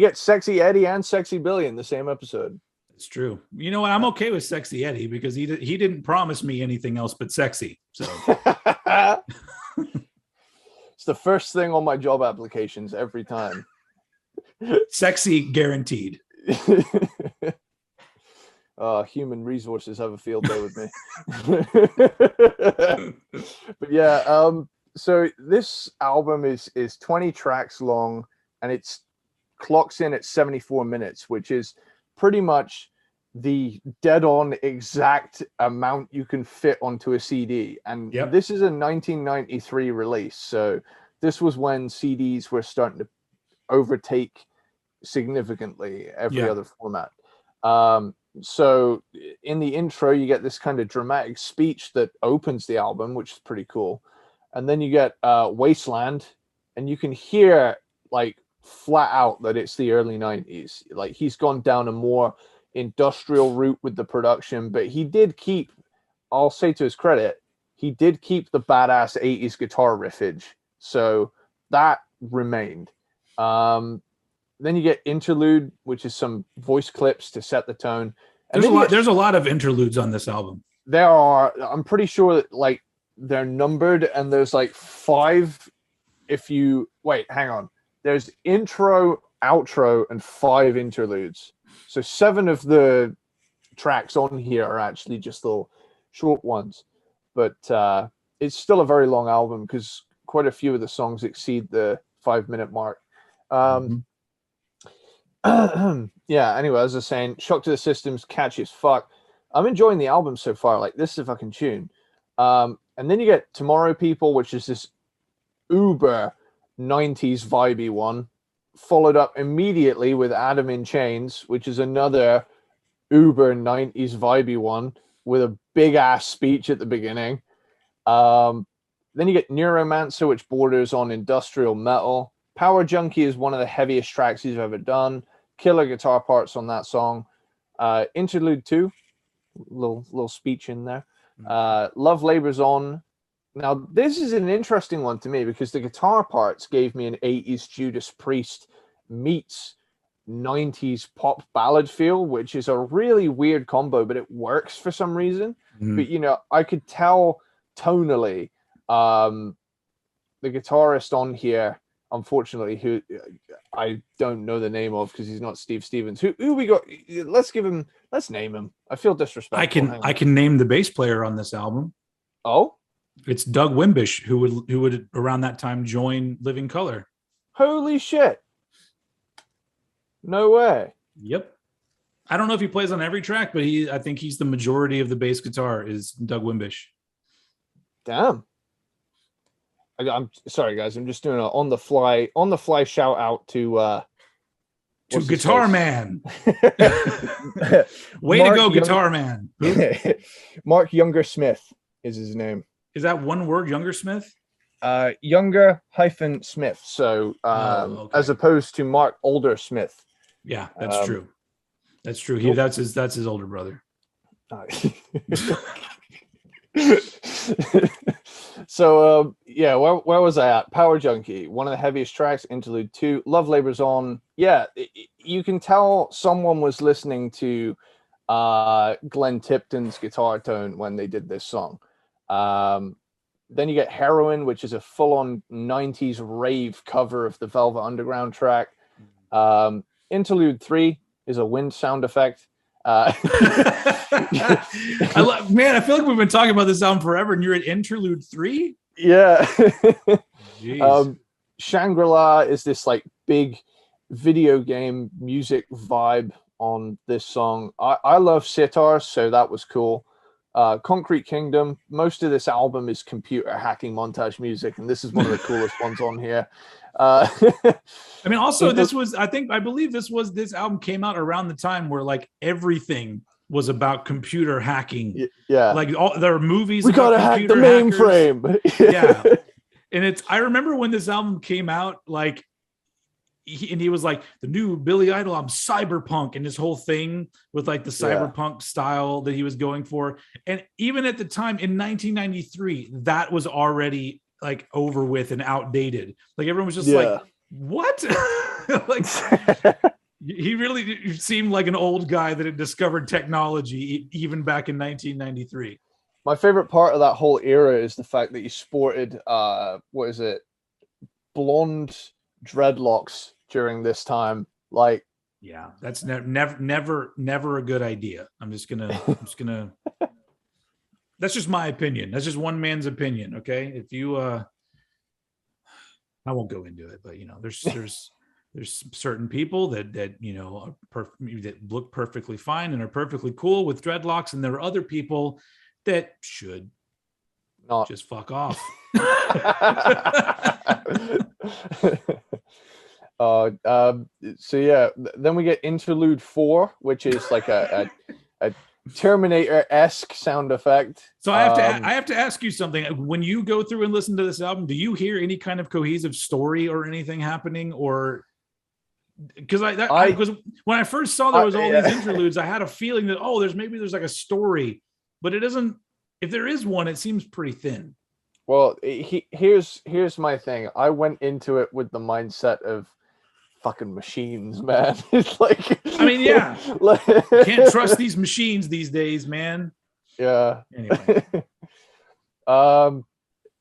get Sexy Eddie and Sexy Billy in the same episode. It's true. You know what? I'm okay with Sexy Eddie because he didn't promise me anything else but sexy. So it's the first thing on my job applications every time. Sexy guaranteed. Human resources have a field day with me. But yeah, so this album is 20 tracks long, and it's clocks in at 74 minutes, which is pretty much the dead-on exact amount you can fit onto a CD. And This is a 1993 release, so this was when CDs were starting to overtake significantly every other format. So in the intro, you get this kind of dramatic speech that opens the album, which is pretty cool. And then you get Wasteland, and you can hear like flat out that it's the early 90s. Like he's gone down a more industrial route with the production, but he did keep, I'll say to his credit, he did keep the badass 80s guitar riffage. So that remained. Then you get Interlude, which is some voice clips to set the tone. And there's a lot of interludes on this album. There are. I'm pretty sure that like they're numbered, and there's like 5. If you wait, hang on. There's intro, outro, and 5 interludes. So 7 of the tracks on here are actually just little short ones. But it's still a very long album because quite a few of the songs exceed the 5-minute mark. Yeah, anyway, as I was saying, Shock to the System's catchy as fuck. I'm enjoying the album so far. Like, this is a fucking tune. And then you get Tomorrow People, which is this uber 90s vibey one, followed up immediately with Adam in Chains, which is another uber 90s vibey one with a big ass speech at the beginning. Then you get Neuromancer, which borders on industrial metal. Power Junkie is one of the heaviest tracks he's ever done. Killer guitar parts on that song. Interlude 2, little speech in there. Love Labors On. Now, this is an interesting one to me because the guitar parts gave me an 80s Judas Priest meets 90s pop ballad feel, which is a really weird combo, but it works for some reason. But, you know, I could tell tonally the guitarist on here, unfortunately, who I don't know the name of because he's not Steve Stevens. Who we got? Let's name him. I feel disrespectful. I can name the bass player on this album. Oh, it's Doug Wimbish, who would around that time join Living Colour. Holy shit! No way. Yep. I don't know if he plays on every track, but I think he's the majority of the bass guitar is Doug Wimbish. Damn. I'm sorry, guys. I'm just doing a on the fly shout out to Guitar Man. Way to go, Guitar Man. Mark Younger Smith is his name. Is that one word, Younger Smith? Younger - Smith. So okay. As opposed to Mark Older Smith. Yeah, that's true. That's true. That's his older brother. So yeah, where was I at? Power Junkie, one of the heaviest tracks. Interlude 2, Love Labors On. Yeah, you can tell someone was listening to Glenn Tipton's guitar tone when they did this song. Then you get Heroin, which is a full-on 90s rave cover of the Velvet Underground track. Interlude 3 is a wind sound effect. I feel like we've been talking about this album forever, and you're at Interlude 3. Yeah. Shangri-La is this like big video game music vibe on this song. I love sitar, so that was cool. Concrete Kingdom. Most of this album is computer hacking montage music, and this is one of the coolest ones on here. I mean, also this album came out around the time where like everything was about computer hacking. Yeah, like there are movies. We gotta hack the mainframe. Yeah, and I remember when this album came out, like. He was like the new Billy Idol album, Cyberpunk, and his whole thing with like the cyberpunk style that he was going for. And even at the time in 1993, that was already like over with and outdated. Like everyone was just like, what? Like he really seemed like an old guy that had discovered technology even back in 1993. My favorite part of that whole era is the fact that he sported, blonde dreadlocks during this time. Like, yeah, that's never a good idea. I'm just gonna that's just my opinion. That's just one man's opinion. Okay. If you I won't go into it, but you know, there's certain people that you know that look perfectly fine and are perfectly cool with dreadlocks, and there are other people that should not just fuck off. So yeah, then we get Interlude 4, which is like a Terminator-esque sound effect. So I have to ask you something. When you go through and listen to this album, do you hear any kind of cohesive story or anything happening? Or because because when I first saw there was all these interludes, I had a feeling that there's like a story, but it isn't. If there is one, it seems pretty thin. Well, here's my thing. I went into it with the mindset of fucking machines, man. It's like, I mean, yeah, can't trust these machines these days, man. Yeah. Anyway,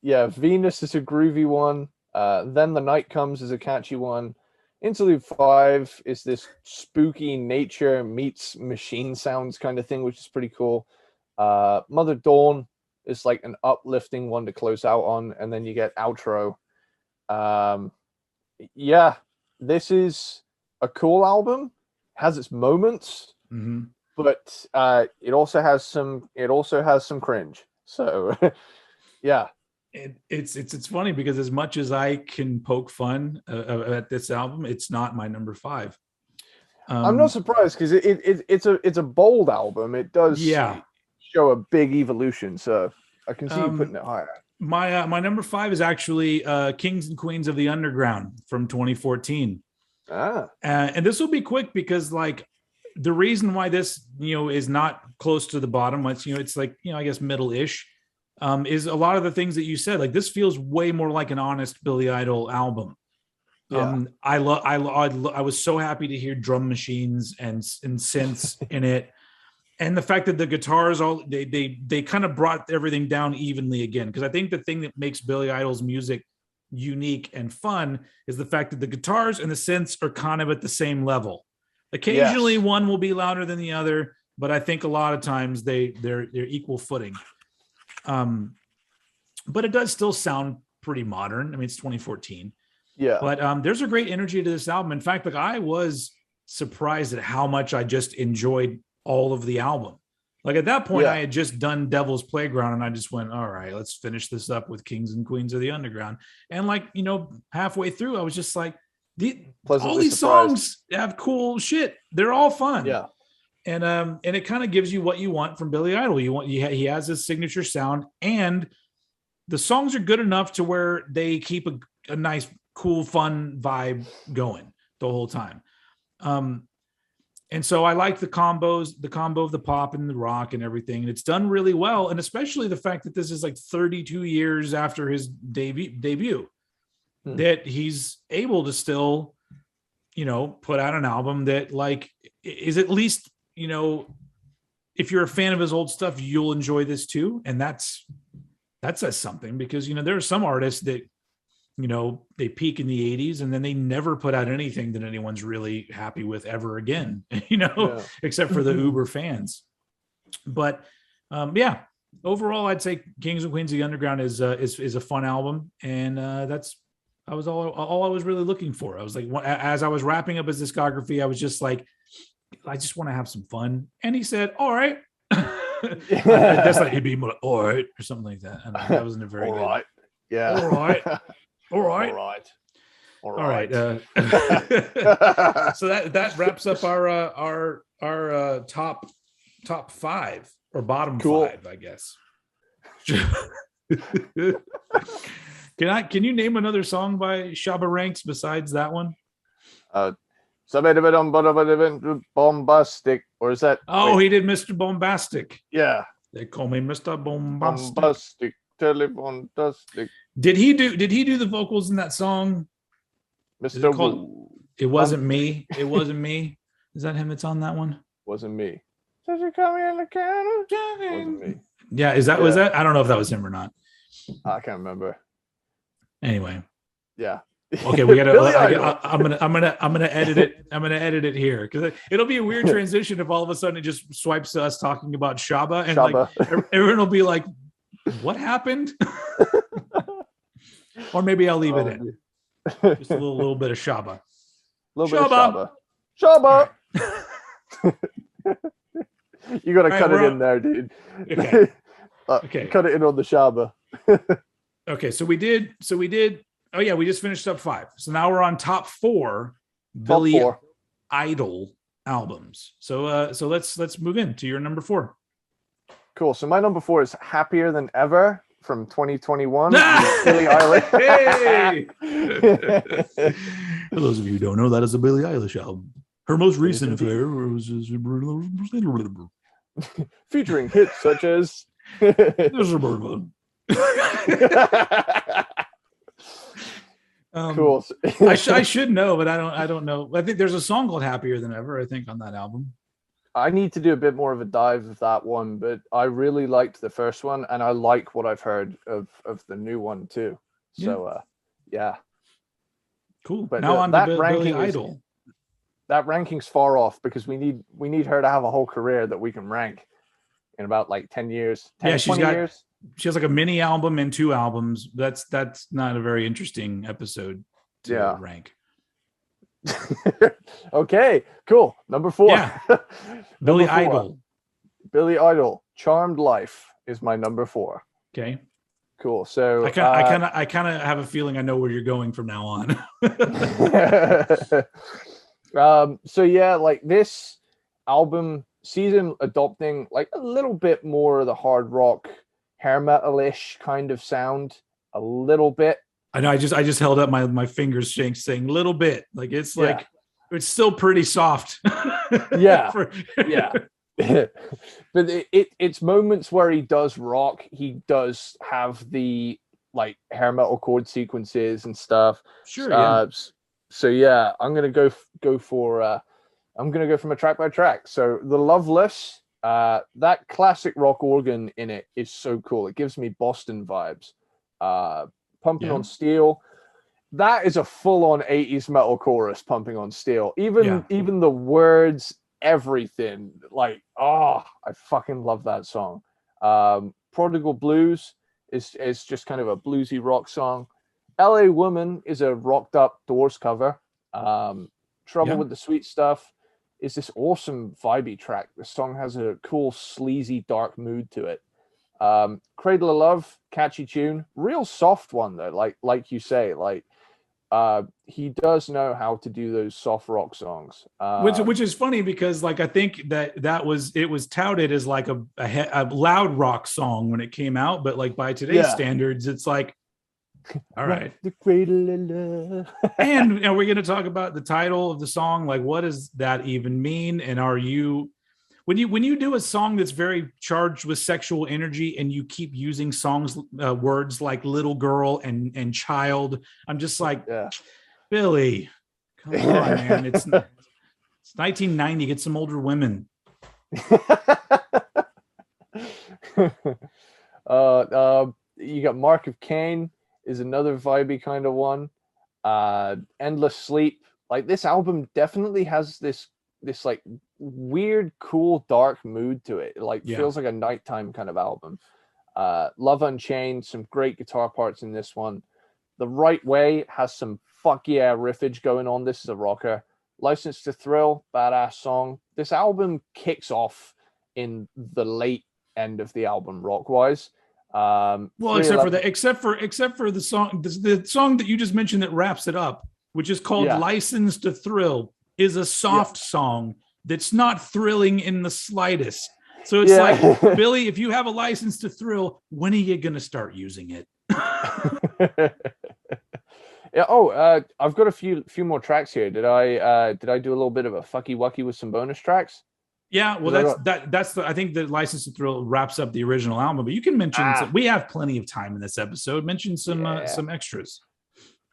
yeah, Venus is a groovy one. Then the Night Comes is a catchy one. Interlude 5 is this spooky nature meets machine sounds kind of thing, which is pretty cool. Mother Dawn is like an uplifting one to close out on, and then you get Outro. Yeah, this is a cool album, has its moments, but it also has some cringe. So yeah. It's funny because as much as I can poke fun at this album, it's not my number 5. I'm not surprised because it's a bold album. It does show a big evolution, so I can see you putting it higher. My number 5 is actually Kings and Queens of the Underground from 2014. And this will be quick because like the reason why this is not close to the bottom, it's like I guess middle-ish. Is a lot of the things that you said. Like this feels way more like an honest Billy Idol album. Yeah. I was so happy to hear drum machines and synths in it, and the fact that the guitars they kind of brought everything down evenly again. Because I think the thing that makes Billy Idol's music unique and fun is the fact that the guitars and the synths are kind of at the same level. Occasionally, one will be louder than the other, but I think a lot of times they're equal footing. But it does still sound pretty modern. I mean, it's 2014. Yeah. But there's a great energy to this album. In fact, like I was surprised at how much I just enjoyed all of the album. Like at that point, I had just done Devil's Playground, and I just went, all right, let's finish this up with Kings and Queens of the Underground. And like, halfway through, I was just like, all these songs have cool shit. They're all fun. Yeah. And it kind of gives you what you want from Billy Idol. He has his signature sound, and the songs are good enough to where they keep a nice, cool, fun vibe going the whole time. And so I like the combo of the pop and the rock and everything. And it's done really well. And especially the fact that this is like 32 years after his debut, that he's able to still, put out an album that like is at least, if you're a fan of his old stuff, you'll enjoy this too. And that says something because, there are some artists that, they peak in the 80s and then they never put out anything that anyone's really happy with ever again, except for the Uber fans. But overall, I'd say Kings and Queens of the Underground is a fun album. And that's all I was really looking for. I was like, as I was wrapping up his discography, I was just like, I just want to have some fun. And he said, all right. That's like he'd be more like, all right, or something like that. I don't know. That wasn't a very all good. Right. Yeah. All right. All right. All right. All right. So that wraps up our top five or bottom five, I guess. Can you name another song by Shabba Ranks besides that one? Bombastic, or is that? Oh, he did Mr. Bombastic. Yeah, they call me Mr. Bombastic. Bombastic, telebondastic. Did he do the vocals in that song? Mr. It wasn't me. It wasn't me. Is that him that's on that one? Wasn't me. Did you come here in the can? Wasn't me. Yeah, was that? I don't know if that was him or not. I can't remember. Anyway. Yeah. Okay, we gotta. I'm gonna edit it. I'm gonna edit it here because it'll be a weird transition if all of a sudden it just swipes to us talking about Shabba and like everyone will be like, "What happened?" Or maybe I'll leave it in. Just a little bit of Shabba. A little bit of Shabba. You gotta cut it in there, dude. Okay. Okay. Cut it in on the Shabba. Okay, so we did. Oh yeah, we just finished up 5. So now we're on top 4 Billy Idol albums. So let's move into your number 4. Cool. So my number 4 is Happier Than Ever from 2021. Billie Eilish. Hey! For those of you who don't know, that is a Billie Eilish album. Her most recent affair was featuring hits such as cool. I should know, but I don't know. I think there's a song called Happier Than Ever, I think, on that album. I need to do a bit more of a dive of that one, but I really liked the first one, and I like what I've heard of the new one too. So yeah. Cool. But now on the Billy Idol. That ranking's far off because we need her to have a whole career that we can rank in about like 10 years. 10, she has like a mini album and 2 albums. That's not a very interesting episode to rank. Okay, cool. Number 4. Yeah. Billy Idol. Billy Idol. Charmed Life is my number 4. Okay. Cool. So I kind of have a feeling I know where you're going from now on. So yeah, like this album sees him adopting like a little bit more of the hard rock, hair metal-ish kind of sound, a little bit. I know. I just held up my fingers, saying "little bit." Like it's like it's still pretty soft. Yeah, yeah. But it's moments where he does rock. He does have the like hair metal chord sequences and stuff. Sure. Yeah. So yeah, I'm gonna go from a track by track. So The Loveless, that classic rock organ in it is so cool. It gives me Boston vibes. Pumping on Steel, that is a full-on 80s metal chorus. Pumping on Steel, even the words, everything. Like, I fucking love that song. Prodigal Blues is just kind of a bluesy rock song. LA Woman is a rocked up Doors cover. Trouble with the Sweet Stuff is this awesome vibey track. The song has a cool sleazy dark mood to it. Cradle of Love, catchy tune, real soft one though. Like you say, like he does know how to do those soft rock songs. Which is funny because like I think it was touted as like a loud rock song when it came out, but like by today's standards, it's like. All right. The Cradle of Love. And we're going to talk about the title of the song. Like, what does that even mean? And are you, when you do a song that's very charged with sexual energy and you keep using words like little girl and child, I'm just like, Billy, come on, man. It's 1990. Get some older women. You got Mark of Cain. Is another vibey kind of one. Endless Sleep. Like this album definitely has this like weird, cool, dark mood to it. It like feels like a nighttime kind of album. Love Unchained, some great guitar parts in this one. The Right Way has some fuck yeah riffage going on. This is a rocker. License to Thrill, badass song. This album kicks off in the late end of the album rock wise. Well, except for the song that you just mentioned that wraps it up, which is called License to Thrill, is a soft song that's not thrilling in the slightest. So it's like, Billy, if you have a license to thrill, when are you going to start using it? I've got a few more tracks here. Did I do a little bit of a fucky wucky with some bonus tracks? Yeah, well, I think the License to Thrill wraps up the original album, but you can mention we have plenty of time in this episode. Mention some extras.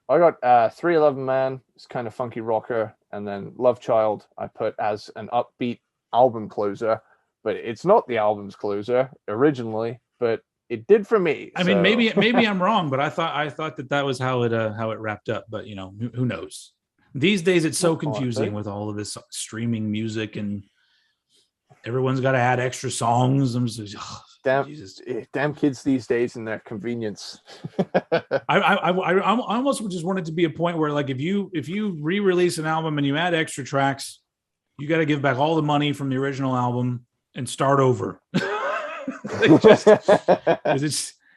I got 311 Man, it's kind of funky rocker, and then Love Child I put as an upbeat album closer, but it's not the album's closer originally, but it did for me. I mean, maybe I'm wrong, but I thought that was how it wrapped up. But you know, who knows? These days, it's so confusing with all of this streaming music, and everyone's got to add extra songs. I'm just, damn kids these days and their convenience. I almost just want it to be a point where, like, if you re-release an album and you add extra tracks, you got to give back all the money from the original album and start over.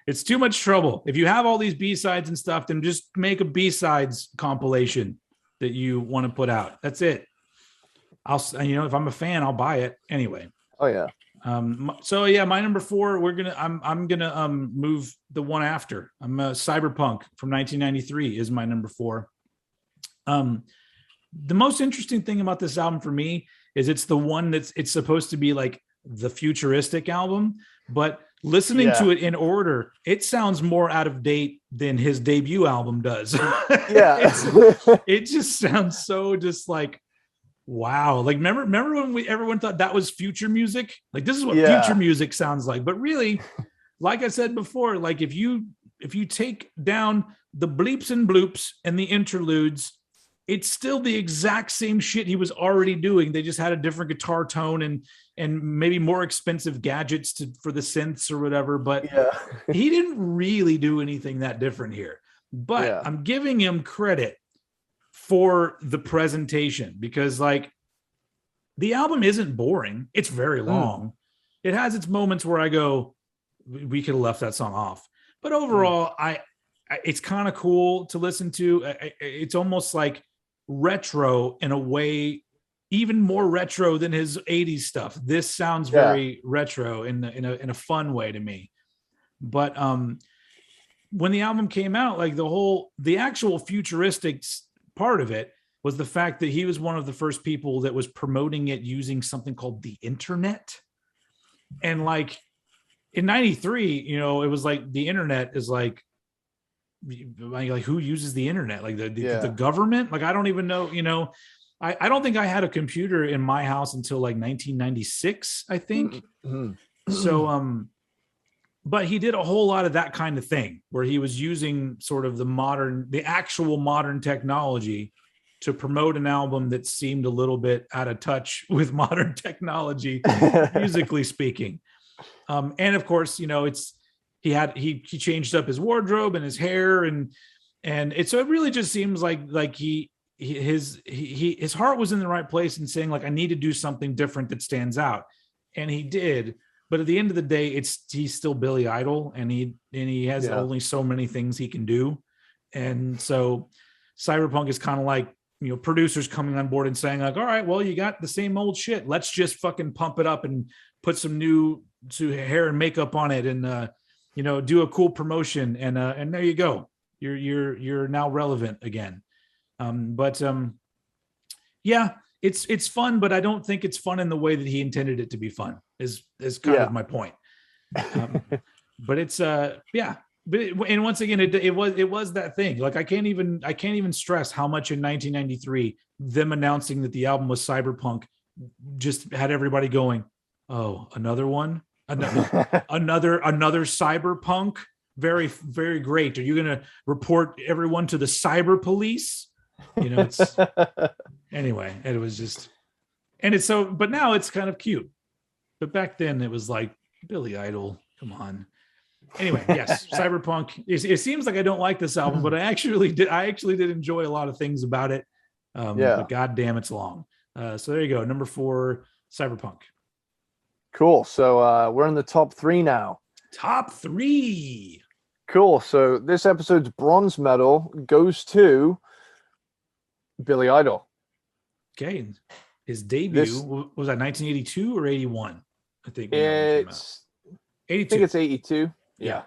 It's too much trouble. If you have all these B-sides and stuff, then just make a B-sides compilation that you want to put out. That's it. If I'm a fan, I'll buy it anyway. Oh yeah. My number 4, I'm gonna move the one after. Cyberpunk from 1993 is my number 4. The most interesting thing about this album for me is it's the one it's supposed to be like the futuristic album, but listening to it in order, it sounds more out of date than his debut album does. It just sounds so just like, wow. Like remember when everyone thought that was future music? Like, this is what future music sounds like. But really, like I said before, like if you take down the bleeps and bloops and the interludes, it's still the exact same shit he was already doing. They just had a different guitar tone and maybe more expensive gadgets for the synths or whatever. But he didn't really do anything that different here. But I'm giving him credit for the presentation, because like the album isn't boring. It's very long. It has its moments where I go, we could have left that song off. But overall, it's kind of cool to listen to. It's almost like retro in a way, even more retro than his 80s stuff. This sounds very retro in a fun way to me. But when the album came out, like the actual futuristic part of it was the fact that he was one of the first people that was promoting it using something called the internet. And like in 93, it was like the internet is like who uses the internet? Like the government? Like, I don't even know, I don't think I had a computer in my house until like 1996, I think. So, but he did a whole lot of that kind of thing where he was using sort of the actual modern technology to promote an album that seemed a little bit out of touch with modern technology, musically speaking. And of course, he changed up his wardrobe and his hair and so it really just seems like his heart was in the right place and saying like, I need to do something different that stands out. And he did. But at the end of the day, he's still Billy Idol, and he has only so many things he can do. And so Cyberpunk is kind of like, producers coming on board and saying like, all right, well, you got the same old shit. Let's just fucking pump it up and put some new hair and makeup on it and, do a cool promotion. And there you go. You're now relevant again. It's fun, but I don't think it's fun in the way that he intended it to be fun is kind of my point. But it's and once again, it was that thing. Like I can't even stress how much in 1993 them announcing that the album was Cyberpunk just had everybody going, oh, another one, another Cyberpunk. Very, very great. Are you going to report everyone to the cyber police? Anyway, it was just, and it's so, but now it's kind of cute. But back then it was like, Billy Idol, come on. Anyway, yes, Cyberpunk. It seems like I don't like this album, but I actually did enjoy a lot of things about it. But God damn, it's long. So there you go. Number 4, Cyberpunk. Cool. So we're in the top 3 now. Top 3. Cool. So this episode's bronze medal goes to Billy Idol. Okay. His debut was that 1982 or 81? I think it's 82. I think it's 82. Yeah.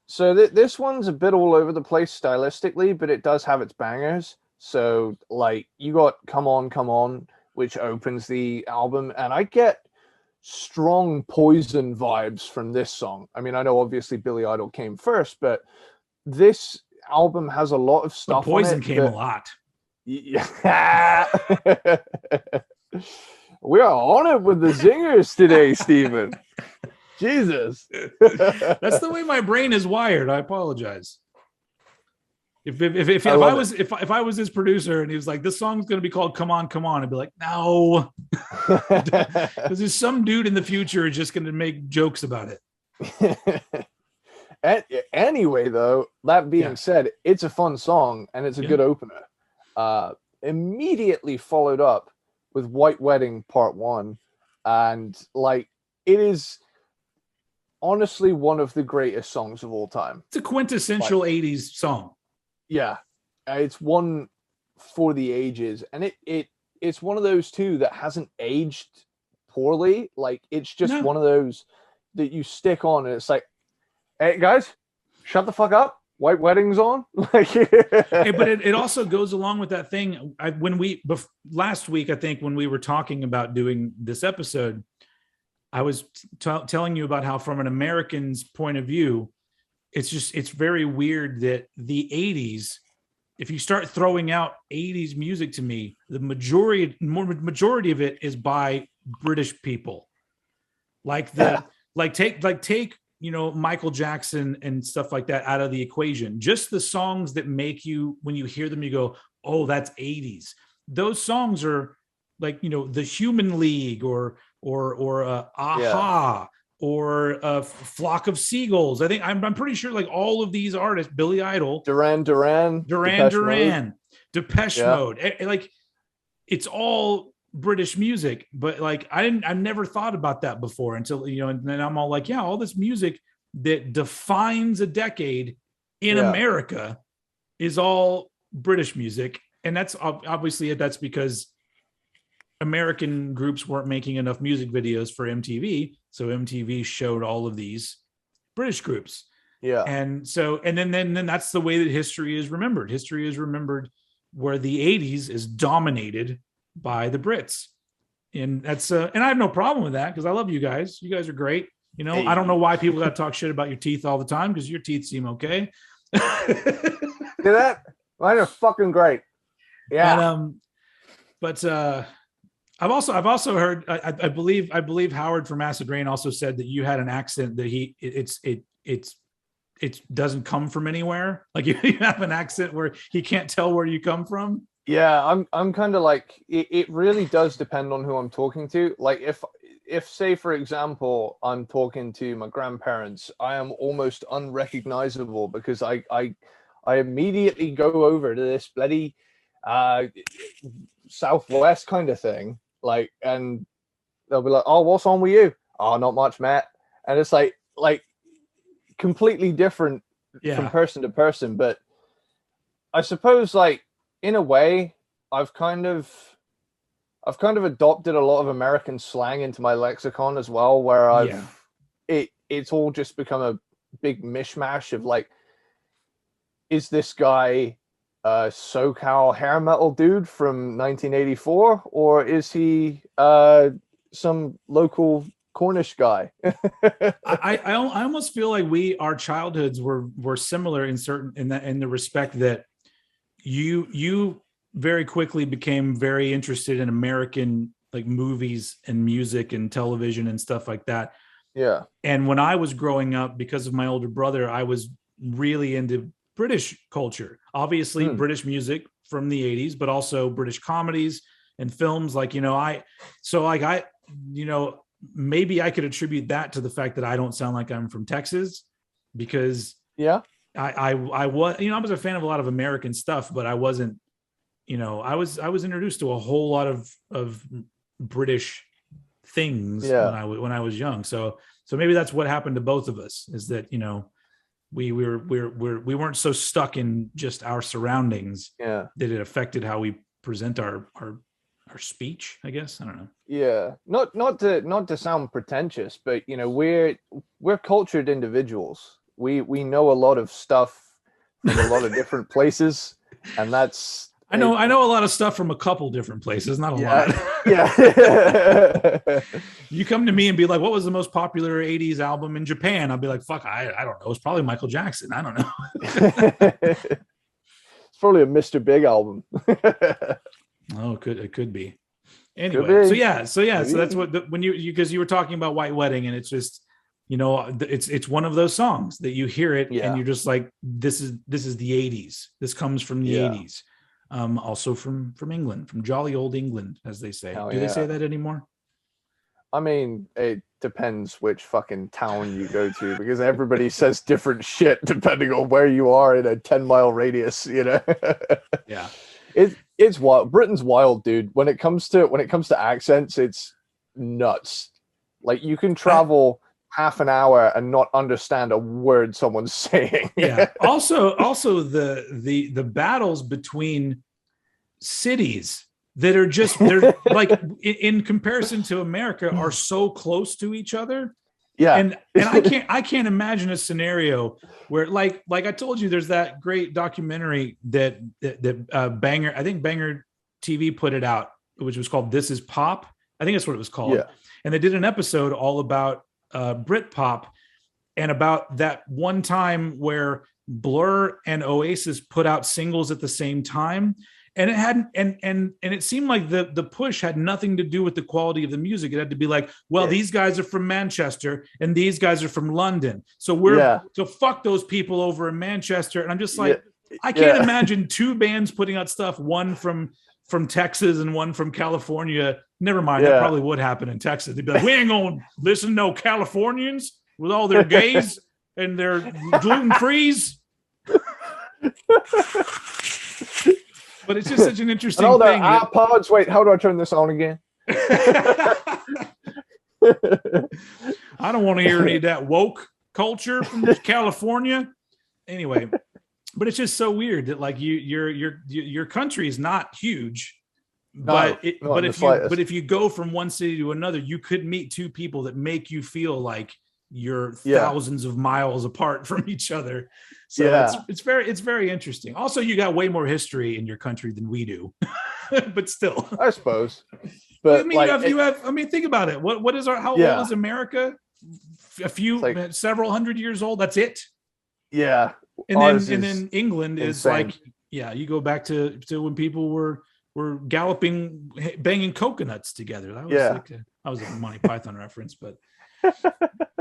So this one's a bit all over the place stylistically, but it does have its bangers. So like you got Come On, Come On, which opens the album, and I get strong Poison vibes from this song. I mean, I know obviously Billy Idol came first, but this album has a lot of stuff. But Poison came a lot. Yeah. We are on it with the zingers today, Stephen. Jesus. That's the way my brain is wired. I apologize. If I was his producer and he was like, this song's going to be called Come On, Come On, I'd be like, no. Because there's some dude in the future just going to make jokes about it. Anyway, though, that being said, it's a fun song and it's a good opener. Immediately followed up with White Wedding Part 1. And like, it is honestly one of the greatest songs of all time. It's a quintessential 80s song. Yeah, it's one for the ages, and it's one of those too that hasn't aged poorly. Like it's just one of those that you stick on, and it's like, hey guys, shut the fuck up. White Wedding's on. Like, hey, but it also goes along with that thing. Last week, I think when we were talking about doing this episode, I was telling you about how from an American's point of view, it's very weird that the 80s, if you start throwing out 80s music to me, the majority of it is by British people. Take Michael Jackson and stuff like that out of the equation. Just the songs that make you, when you hear them, you go, oh, that's 80s. Those songs are like, the Human League or Aha. Or a Flock of Seagulls. I think I'm pretty sure like all of these artists, Billy Idol, Duran, Depeche Mode, like it's all British music. But like I never thought about that before until and then I'm all like, all this music that defines a decade in America is all British music, and that's obviously that's because American groups weren't making enough music videos for MTV, so MTV showed all of these British groups. Yeah, and then that's the way that history is remembered. History is remembered where the '80s is dominated by the Brits, and that's and I have no problem with that because I love you guys. You guys are great. Hey. I don't know why people got to talk shit about your teeth all the time because your teeth seem okay. See that? Mine are fucking great. Yeah, and, but. I've also heard. I believe Howard from Acid Rain also said that you had an accent that it doesn't come from anywhere. Like you have an accent where he can't tell where you come from. Yeah, I'm kind of like it really does depend on who I'm talking to. Like if say for example I'm talking to my grandparents, I am almost unrecognizable because I immediately go over to this bloody Southwest kind of thing. Like, and they'll be like, oh, what's on with you? Oh, not much, Matt. And it's like completely different from person to person. But I suppose like in a way, I've kind of adopted a lot of American slang into my lexicon as well, where it's all just become a big mishmash of like, is this guy SoCal hair metal dude from 1984, or is he some local Cornish guy? I almost feel like our childhoods were similar in the respect that you very quickly became very interested in American like movies and music and television and stuff like that. Yeah. And when I was growing up, because of my older brother, I was really into British culture, obviously British music from the 80s, but also British comedies and films. Like, maybe I could attribute that to the fact that I don't sound like I'm from Texas because I was a fan of a lot of American stuff, but I wasn't, I was introduced to a whole lot of British things when I was young. So maybe that's what happened to both of us, is that, you know, we weren't so stuck in just our surroundings that it affected how we present our speech, I guess. I don't know. Yeah, not to sound pretentious, but you know, we're cultured individuals. We know a lot of stuff from a lot of different places, and that's I know a lot of stuff from a couple different places, not a lot. Yeah. You come to me and be like, what was the most popular 80s album in Japan? I'll be like, fuck, I don't know. It's probably Michael Jackson. I don't know. It's probably a Mr. Big album. Oh, it could be. Anyway, so that's what when you because you were talking about White Wedding, and it's just, you know, it's one of those songs that you hear it and you're just like, this is the 80s. This comes from the 80s. Also from England, from jolly old England, as they say. Do they say that anymore? I mean, it depends which fucking town you go to, because everybody says different shit depending on where you are in a 10-mile radius, you know. Yeah. It's wild. Britain's wild, dude. When it comes to accents, it's nuts. Like, you can travel half an hour and not understand a word someone's saying. Yeah. Also the battles between cities that are just, they're like, in comparison to America, are so close to each other. Yeah. And I can't imagine a scenario where, like I told you, there's that great documentary that Banger, I think Banger TV put it out, which was called This Is Pop. I think that's what it was called. Yeah. And they did an episode all about Britpop, and about that one time where Blur and Oasis put out singles at the same time. And it hadn't, and it seemed like the push had nothing to do with the quality of the music. It had to be like, well, these guys are from Manchester and these guys are from London, so so fuck those people over in Manchester. And I'm just like, I can't imagine two bands putting out stuff, one from Texas and one from California. Never mind, that probably would happen in Texas. They'd be like, we ain't gonna listen to no Californians with all their gays and their gluten-frees. But it's just such an interesting thing. iPods. Wait, how do I turn this on again? I don't want to hear any of that woke culture from California. Anyway, but it's just so weird that, like, your country is not huge, but if you go from one city to another, you could meet two people that make you feel like you're thousands of miles apart from each other. So it's very interesting. Also, you got way more history in your country than we do, but still, I suppose. But I mean, like, I mean, think about it. What is how old is America? Several hundred years old. That's it. Yeah. And then England is insane. Like, you go back to when people were galloping, banging coconuts together. That was a Monty Python reference, but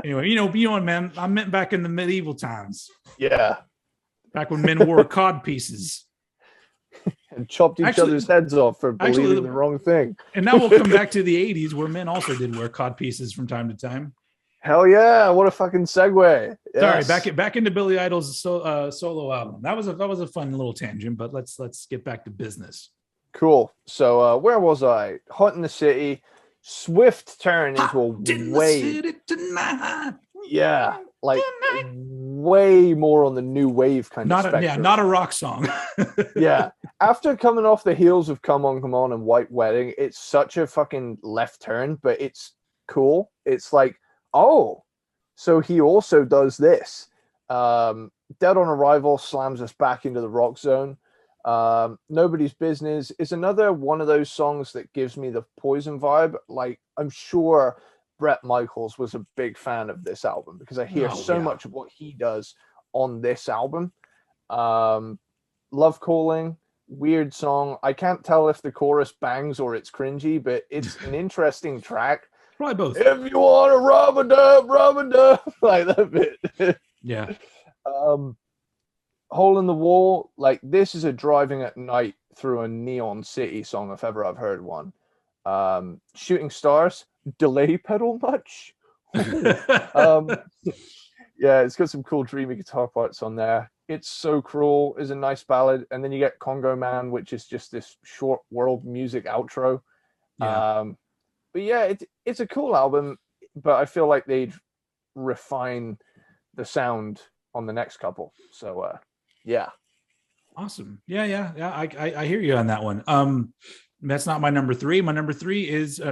anyway, you know, man, I meant back in the medieval times. Yeah. Back when men wore cod pieces. And chopped each other's heads off for believing the wrong thing. And now we'll come back to the 80s, where men also did wear cod pieces from time to time. Hell yeah. What a fucking segue. Yes. Sorry, back into Billy Idol's solo album. That was a fun little tangent, but let's get back to business. Cool. So where was I? Hot in the City. Swift turn into a wave. Yeah, like way more on the new wave kind of spectrum. Not a rock song. Yeah. After coming off the heels of Come On and White Wedding, it's such a fucking left turn, but it's cool. It's like, oh, so he also does this. Dead on Arrival slams us back into the rock zone. Nobody's Business is another one of those songs that gives me the Poison vibe. Like, I'm sure Bret Michaels was a big fan of this album, because I hear so much of what he does on this album. Love Calling, weird song. I can't tell if the chorus bangs or it's cringy, but it's an interesting track. Probably both. If you want to rub-a-dub, like that bit. Yeah. Hole in the Wall, like, this is a driving at night through a neon city song if ever I've heard one. Shooting Stars, delay pedal much? Yeah, it's got some cool dreamy guitar parts on there. It's So Cruel is a nice ballad, and then you get Congo Man, which is just this short world music outro. but yeah, it's a cool album, but I feel like they'd refine the sound on the next couple. So yeah. Awesome. Yeah. I hear you on that one. That's not my number 3. My number 3 is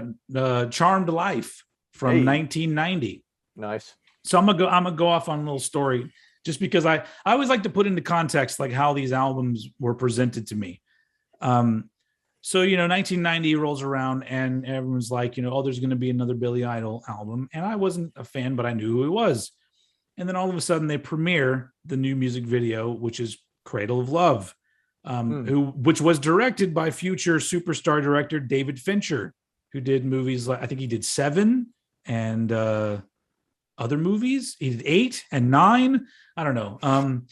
Charmed Life from 1990. Nice. So I'm gonna go off on a little story, just because I always like to put into context like how these albums were presented to me. So 1990 rolls around and everyone's like, oh, there's going to be another Billy Idol album, and I wasn't a fan, but I knew who he was. And then all of a sudden they premiere the new music video, which is Cradle of Love, which was directed by future superstar director David Fincher, who did movies like, I think he did 7 and other movies. He did 8 and 9. I don't know.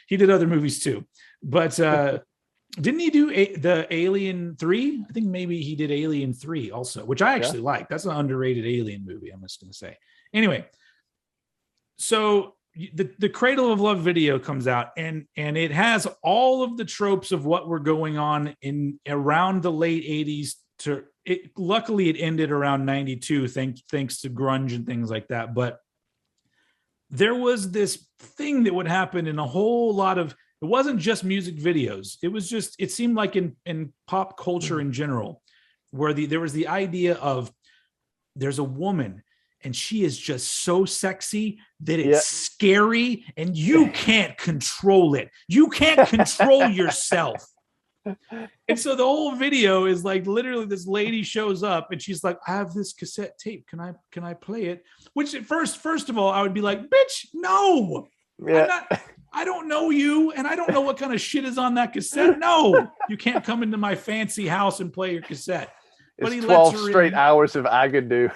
He did other movies too, but didn't he do the Alien 3? I think maybe he did Alien 3 also, which I actually like. That's an underrated Alien movie, I'm just going to say. Anyway, so the Cradle of Love video comes out, and it has all of the tropes of what were going on in around the late 80s to it. Luckily it ended around 92 thanks to grunge and things like that, but there was this thing that would happen in a whole lot of, it wasn't just music videos, it seemed like in pop culture in general, where there was the idea of there's a woman and she is just so sexy that it's scary and you can't control it. You can't control yourself. And so the whole video is like literally this lady shows up and she's like, I have this cassette tape. Can I play it? Which at first of all, I would be like, bitch, no. Yeah. I don't know you, and I don't know what kind of shit is on that cassette. No, you can't come into my fancy house and play your cassette. But he 12 straight hours of Agadoo.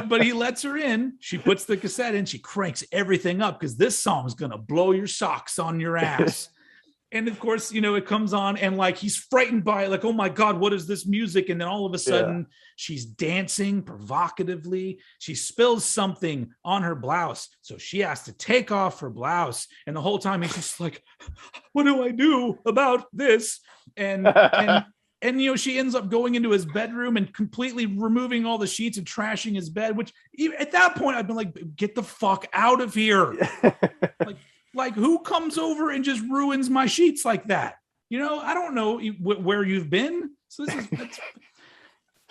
But he lets her in. She puts the cassette in. She cranks everything up because this song is going to blow your socks on your ass. And of course, it comes on and like he's frightened by it, like, oh my God, what is this music? And then all of a sudden she's dancing provocatively. She spills something on her blouse. So she has to take off her blouse. And the whole time he's just like, what do I do about this? And she ends up going into his bedroom and completely removing all the sheets and trashing his bed, which even at that point I've been like, get the fuck out of here. Like who comes over and just ruins my sheets like that? I don't know where you've been. So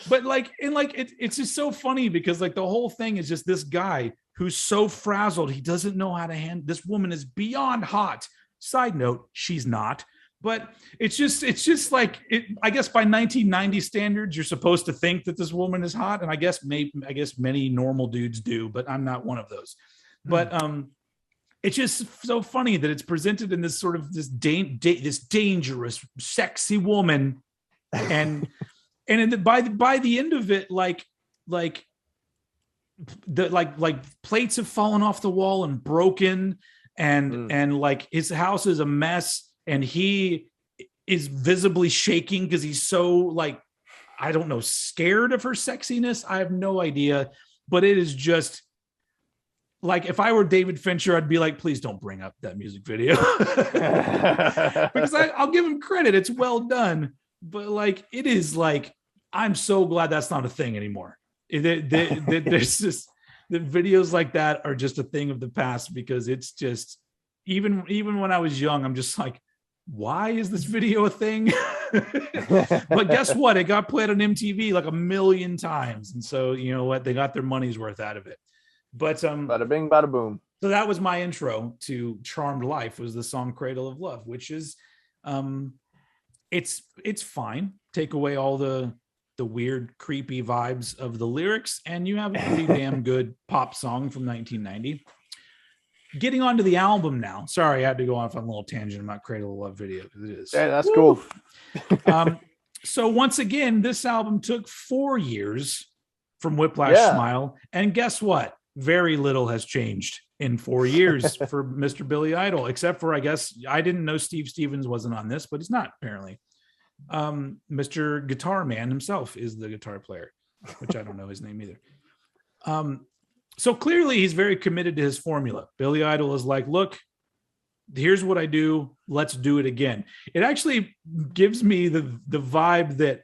it's just so funny because like the whole thing is just this guy who's so frazzled. He doesn't know how to handle. This woman is beyond hot. Side note, she's not. But it's just like I guess by 1990 standards, you're supposed to think that this woman is hot, and I guess many normal dudes do, but I'm not one of those. But it's just so funny that it's presented in this sort of this dangerous, sexy woman, and by the end of it, like plates have fallen off the wall and broken, and like his house is a mess. And he is visibly shaking because he's so like, I don't know, scared of her sexiness. I have no idea, but it is just like, if I were David Fincher, I'd be like, please don't bring up that music video because I'll give him credit. It's well done, but like, it is like, I'm so glad that's not a thing anymore. There's just the videos like that are just a thing of the past, because it's just, even when I was young, I'm just like, why is this video a thing? But guess what? It got played on MTV like 1 million times. And so, you know what? They got their money's worth out of it. But bada bing, bada boom. So that was my intro to Charmed Life, was the song Cradle of Love, which is it's fine. Take away all the weird, creepy vibes of the lyrics, and you have a pretty damn good pop song from 1990. Getting onto the album now. Sorry, I had to go off on a little tangent about Cradle of Love video, because it is. Yeah, that's cool. So once again, this album took 4 years from Whiplash Smile, and guess what? Very little has changed in 4 years for Mr. Billy Idol, except for, I guess, I didn't know Steve Stevens wasn't on this, but he's not, apparently. Mr. Guitar Man himself is the guitar player, which I don't know his name either. So clearly he's very committed to his formula. Billy Idol is like, look, here's what I do. Let's do it again. It actually gives me the vibe that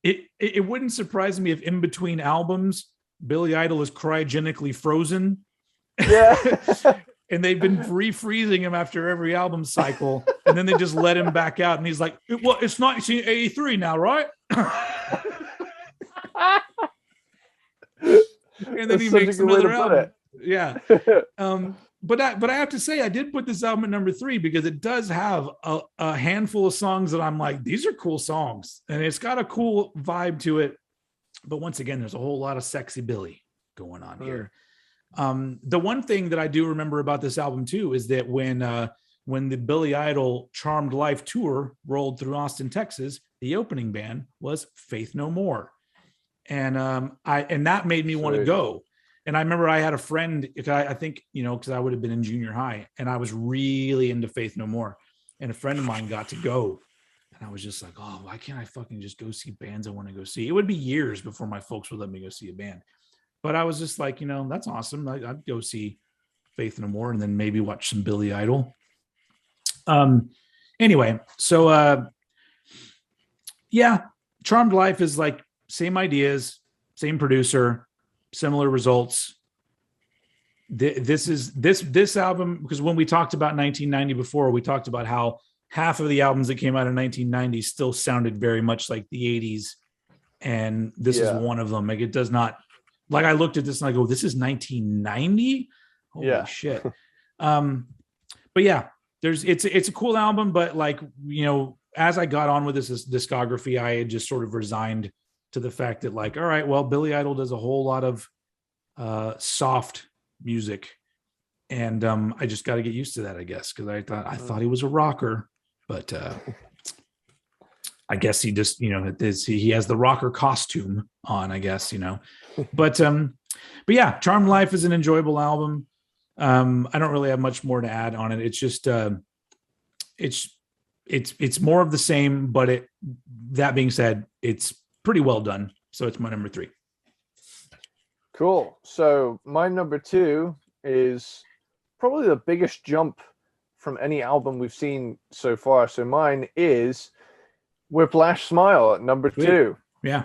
it wouldn't surprise me if in between albums, Billy Idol is cryogenically frozen. Yeah. And they've been refreezing him after every album cycle, and then they just let him back out, and he's like, "Well, it's 1983 now, right?" And then he makes another album. Yeah. But I have to say, I did put this album at number 3 because it does have a handful of songs that I'm like, these are cool songs, and it's got a cool vibe to it. But once again, there's a whole lot of sexy Billy going on here. The one thing that I do remember about this album too is that when the Billy Idol Charmed Life tour rolled through Austin, Texas, the opening band was Faith No More, and that made me want to go. And I remember I had a friend, I think, because I would have been in junior high, and I was really into Faith No More, and a friend of mine got to go, and I was just like, oh, why can't I fucking just go see bands I want to go see? It would be years before my folks would let me go see a band. But I was just like, that's awesome. I'd go see Faith No More and then maybe watch some Billy Idol. Anyway, so yeah, Charmed Life is like same ideas, same producer, similar results. This album, because when we talked about 1990 before, we talked about how half of the albums that came out in 1990 still sounded very much like the 80s, and this is one of them. Like, it does not. Like, I looked at this and I go, this is 1990? Holy shit. But yeah, it's a cool album, but like, as I got on with this discography, I had just sort of resigned to the fact that, like, all right, well, Billy Idol does a whole lot of soft music, and I just got to get used to that, I guess, because I thought he was a rocker, but I guess he just, he has the rocker costume on, I guess, but yeah, Charmed Life is an enjoyable album. I don't really have much more to add on it. It's just, it's more of the same, but that being said, it's pretty well done. So it's my number 3. Cool. So my number 2 is probably the biggest jump from any album we've seen so far. So mine is Whiplash Smile at number 2. Yeah.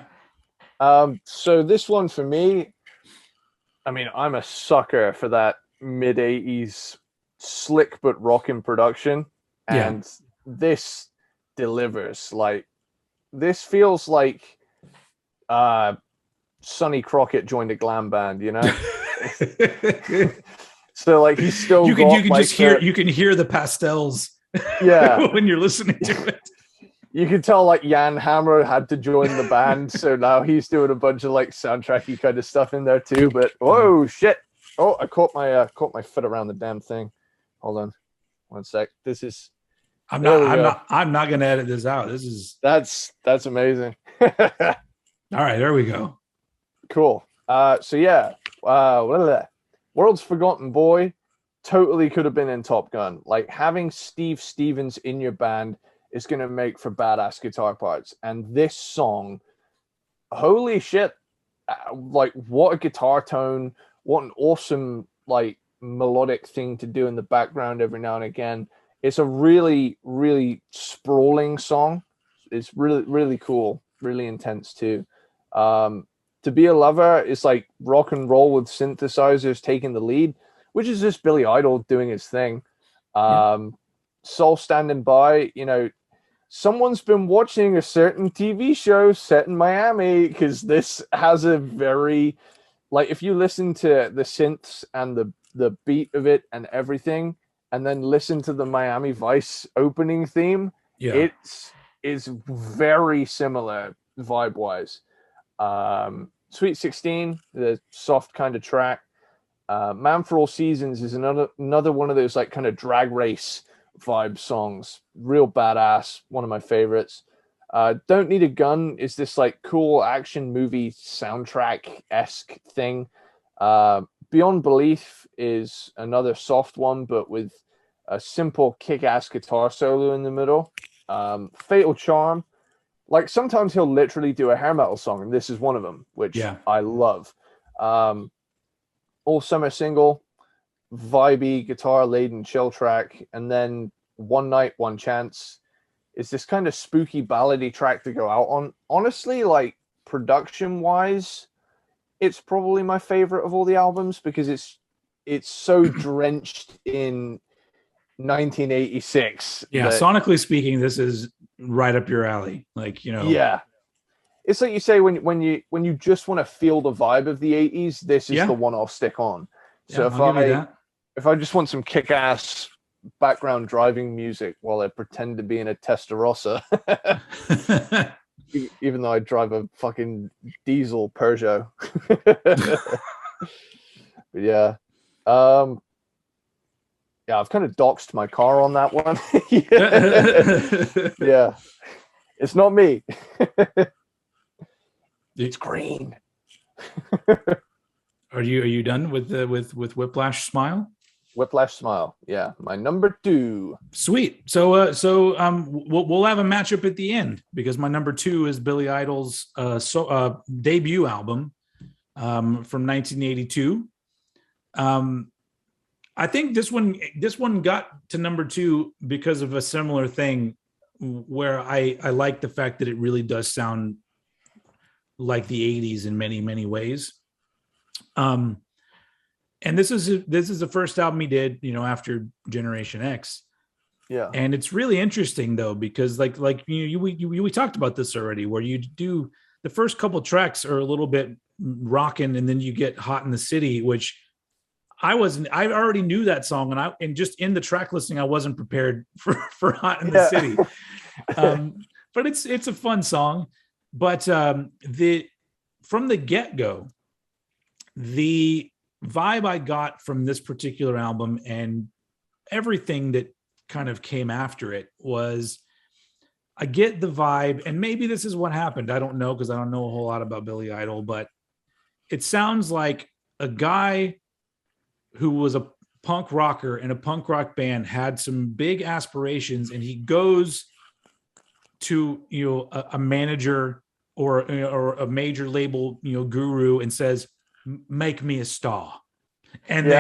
So this one for me, I mean, I'm a sucker for that mid-80s slick but rockin' production, and this delivers. Like, this feels like Sonny Crockett joined a glam band, So like, he's still you can hear the pastels when you're listening to it. You can tell like Jan Hammer had to join the band, so now he's doing a bunch of like soundtracky kind of stuff in there too. But whoa, shit! Oh, I caught my foot around the damn thing. Hold on, one sec. This is. I'm not gonna edit this out. This is. That's amazing. All right, there we go. Cool. So yeah, World's Forgotten Boy totally could have been in Top Gun. Like, having Steve Stevens in your band is going to make for badass guitar parts. And this song, holy shit, like, what a guitar tone, what an awesome, like, melodic thing to do in the background every now and again. It's a really, really sprawling song. It's really, really cool, really intense too. To Be a Lover is like rock and roll with synthesizers taking the lead, which is just Billy Idol doing his thing. Soul Standing By, someone's been watching a certain TV show set in Miami, because this has a very, like, if you listen to the synths and the beat of it and everything, and then listen to the Miami Vice opening theme, it's very similar vibe-wise. Sweet 16, the soft kind of track. Man for All Seasons is another one of those like kind of drag race vibe songs. Real badass, one of my favorites. Don't Need a Gun is this like cool action movie soundtrack-esque thing. Beyond Belief is another soft one, but with a simple kick-ass guitar solo in the middle. Fatal Charm, like, sometimes he'll literally do a hair metal song, and this is one of them, which I love. All Summer Single, vibey, guitar-laden chill track, and then One Night, One Chance is this kind of spooky ballady track to go out on. Honestly, like production wise, it's probably my favorite of all the albums because it's so drenched in 1986. Yeah, sonically speaking, this is right up your alley. Like, you know. Yeah. It's like you say when you just want to feel the vibe of the 80s, this is the one I'll stick on. So if I just want some kick-ass background driving music while I pretend to be in a Testarossa, even though I drive a fucking diesel Peugeot. But yeah. Yeah, I've kind of doxed my car on that one. Yeah. It's not me. It's green. Are you done with Whiplash Smile? Whiplash Smile. Yeah, my number 2. Sweet. So we'll have a matchup at the end because my number 2 is Billy Idol's debut album from 1982. I think this one got to number 2 because of a similar thing where I like the fact that it really does sound like the 80s in many, many ways. And this is the first album he did, you know, after Generation X. Yeah. And it's really interesting though, because like we talked about this already, where you do the first couple tracks are a little bit rocking, and then you get Hot in the City, which I already knew that song, and just in the track listing, I wasn't prepared for Hot in the City. But it's a fun song. But from the get-go, the vibe I got from this particular album and everything that kind of came after it was, I get the vibe, and maybe this is what happened. I don't know, because I don't know a whole lot about Billy Idol, but it sounds like a guy who was a punk rocker in a punk rock band had some big aspirations, and he goes to, you know, a manager or a major label, you know, guru, and says, make me a star. And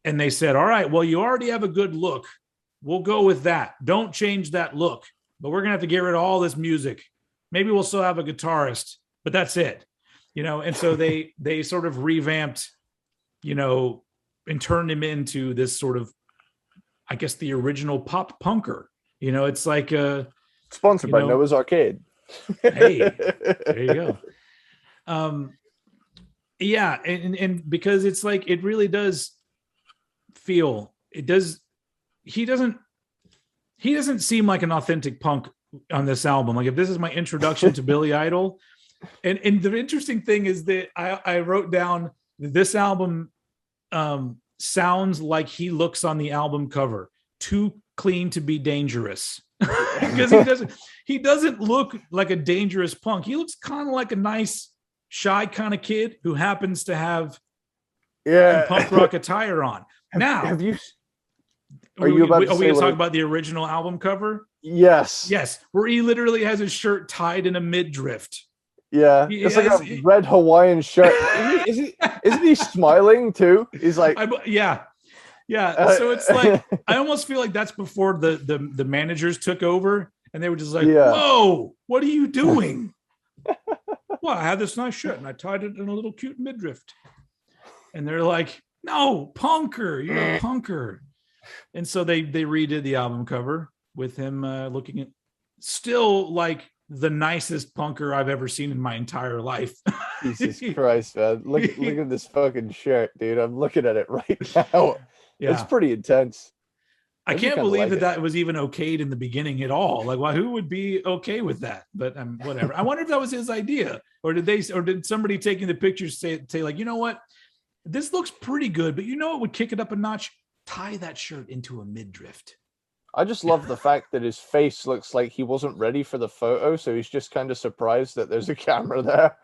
they said, all right, well, you already have a good look. We'll go with that. Don't change that look, but we're going to have to get rid of all this music. Maybe we'll still have a guitarist, but that's it. You know, and so they sort of revamped, you know, and turned him into this sort of, I guess, the original pop punker. You know, it's like sponsored by Noah's Arcade. Hey, there you go. Yeah, and because it's like, it really does feel, it does, he doesn't seem like an authentic punk on this album. Like, if this is my introduction to Billy Idol, and the interesting thing is that I wrote down this album sounds like he looks on the album cover, too clean to be dangerous. Because he doesn't look like a dangerous punk. He looks kind of like a nice, shy kind of kid who happens to have punk rock attire on. Now, are you about to talk about the original album cover? Yes, where he literally has his shirt tied in a midriff. Yeah, it's like a red Hawaiian shirt. Isn't he smiling too? He's like, yeah. So it's like, I almost feel like that's before the managers took over, and they were just like, whoa, what are you doing? Well, I had this nice shirt and I tied it in a little cute midriff. And they're like, no, punker, you're a punker. And so they redid the album cover with him looking at, still like the nicest punker I've ever seen in my entire life. Jesus Christ, man. Look at this fucking shirt, dude. I'm looking at it right now. Yeah. It's pretty intense. I can't believe that was even okayed in the beginning at all. Like, why? Who would be okay with that? But whatever. I wonder if that was his idea, or did somebody taking the pictures say like, you know what, this looks pretty good, but you know what would kick it up a notch? Tie that shirt into a midriff. I just love the fact that his face looks like he wasn't ready for the photo, so he's just kind of surprised that there's a camera there.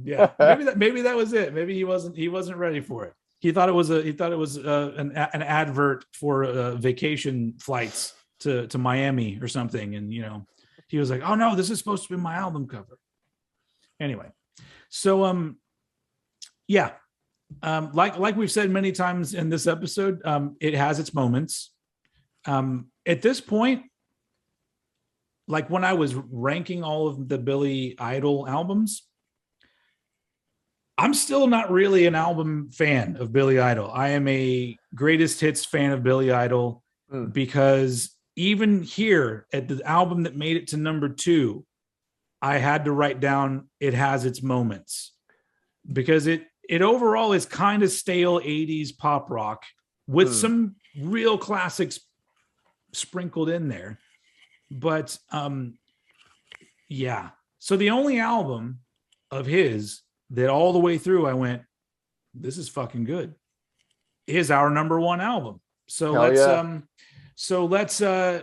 Yeah, maybe that was it. Maybe he wasn't ready for it. He thought it was an advert for vacation flights to Miami or something, and you know, he was like, "Oh no, this is supposed to be my album cover." Anyway, so like we've said many times in this episode, it has its moments. At this point, like when I was ranking all of the Billy Idol albums, I'm still not really an album fan of Billy Idol. I am a greatest hits fan of Billy Idol because even here at the album that made it to number 2, I had to write down it has its moments because it overall is kind of stale 80s pop rock with some real classics sprinkled in there. But yeah. So the only album of his that all the way through I went, this is fucking good, is our number 1 album. So let's go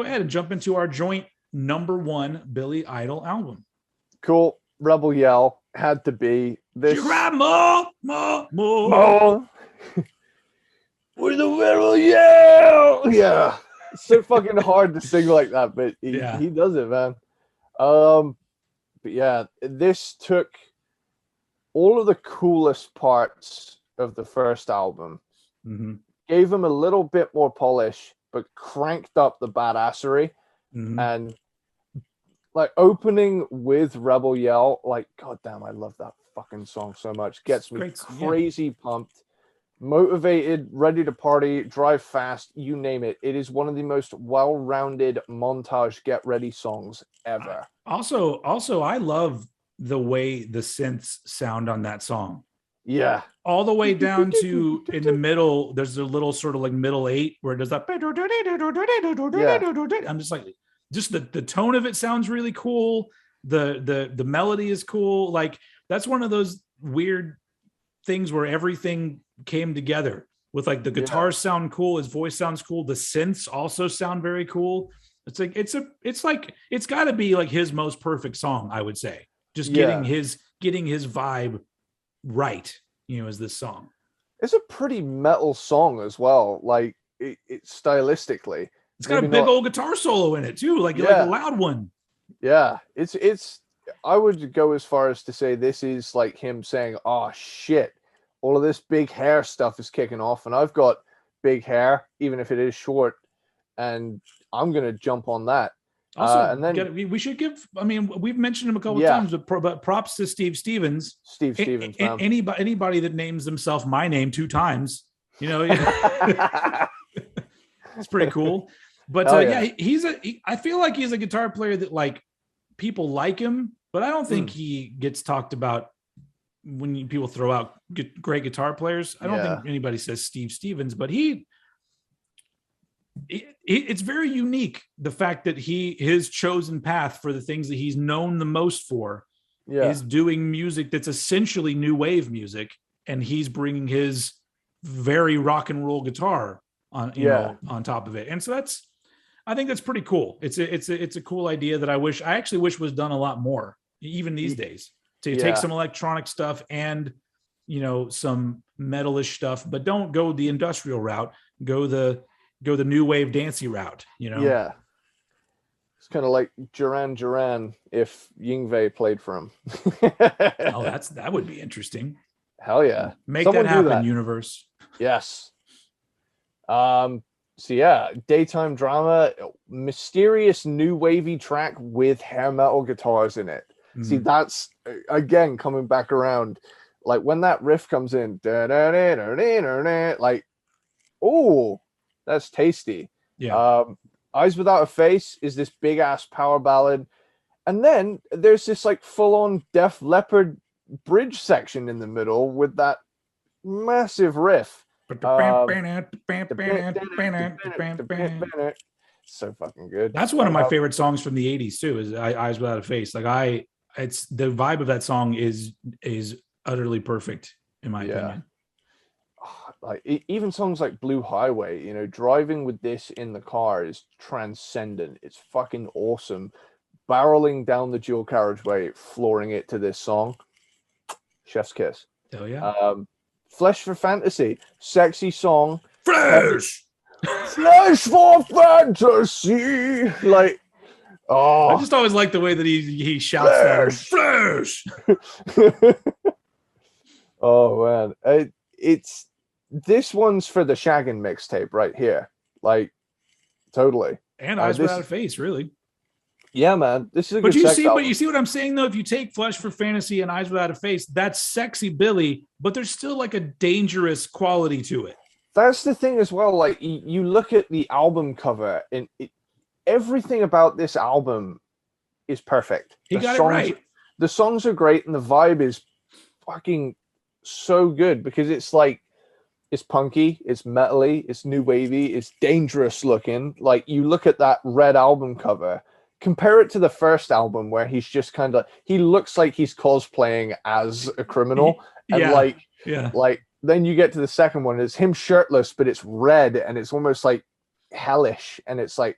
ahead and jump into our joint number 1 Billy Idol album. Cool. Rebel Yell had to be this. You cry more. With a Rebel Yell. Yeah. It's so fucking hard to sing like that, but he does it, man. But yeah, this took all of the coolest parts of the first album, gave them a little bit more polish, but cranked up the badassery. And like opening with Rebel Yell, like, goddamn, I love that fucking song so much. Gets me crazy pumped, motivated, ready to party, drive fast, you name it. It is one of the most well-rounded montage get ready songs ever. Also, I love the way the synths sound on that song. Yeah. All the way down to in the middle, there's a little sort of like middle 8 where it does that. I'm just like, just the tone of it sounds really cool. The melody is cool. Like that's one of those weird things where everything came together with like the guitars sound cool, his voice sounds cool, the synths also sound very cool. It's like it's got to be like his most perfect song, I would say. Just getting his vibe right, is this song. It's a pretty metal song as well. Like it stylistically, it's got a big old guitar solo in it too, like a loud one. Yeah, it's. I would go as far as to say this is like him saying, "Oh shit, all of this big hair stuff is kicking off, and I've got big hair, even if it is short, and I'm gonna jump on that." Also, and then we should give. I mean, we've mentioned him a couple of times, but props to Steve Stevens. Steve Stevens, anybody that names themselves my name 2 times, it's pretty cool. But I feel like he's a guitar player that like people like him, but I don't think he gets talked about when people throw out great guitar players. I don't think anybody says Steve Stevens, but it's very unique, the fact that his chosen path for the things that he's known the most for is doing music that's essentially new wave music, and he's bringing his very rock and roll guitar on on top of it. And so I think that's pretty cool. It's a cool idea that I actually wish was done a lot more, even these days, to take some electronic stuff and some metalish stuff, but don't go the industrial route. Go the new wave dancey route. Yeah, it's kind of like Duran Duran if Yngwie played for him. Oh, that would be interesting. Hell yeah, make Someone that happen, universe. Yes. So yeah, daytime drama, mysterious new wavy track with hair metal guitars in it. See, that's again coming back around. Like when that riff comes in, like, oh, that's tasty. Yeah. Eyes Without a Face is this big ass power ballad, and then there's this like full on Def Leppard bridge section in the middle with that massive riff. So fucking good. That's one of my favorite songs from the 80s too, is Eyes Without a Face. Like it's the vibe of that song is utterly perfect in my opinion. Like even songs like Blue Highway, driving with this in the car is transcendent. It's fucking awesome. Barreling down the dual carriageway, flooring it to this song. Chef's kiss. Hell yeah. Flesh for Fantasy, sexy song. Flesh for Fantasy. Like, oh, I just always like the way that he shouts Flesh. Oh man, it's this one's for the Shaggin' mixtape right here. Like, totally. And Eyes Without a Face, really. Yeah, man, this is a good sex album. But you see what I'm saying though? If you take Flesh for Fantasy and Eyes Without a Face, that's sexy Billy, but there's still like a dangerous quality to it. That's the thing as well. Like you look at the album cover, and everything about this album is perfect. He got it right. The songs are great, and the vibe is fucking so good because it's like it's punky, it's metally, it's new wavy, it's dangerous looking. Like you look at that red album cover. Compare it to the first album where he's just kind of, he looks like he's cosplaying as a criminal. And like then you get to the second one, it's him shirtless, but it's red and it's almost like hellish. And it's like,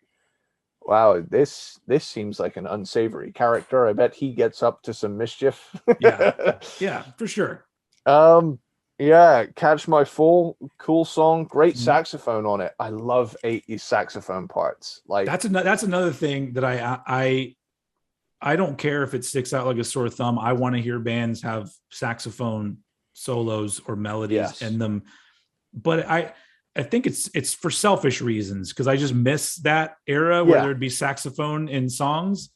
wow, this seems like an unsavory character. I bet he gets up to some mischief. yeah, for sure. Yeah, Catch My Fall, cool song, great saxophone on it. I love 80s saxophone parts. Like that's another thing that I don't care if it sticks out like a sore thumb. I want to hear bands have saxophone solos or melodies in them. But I think it's for selfish reasons because I just miss that era where there'd be saxophone in songs.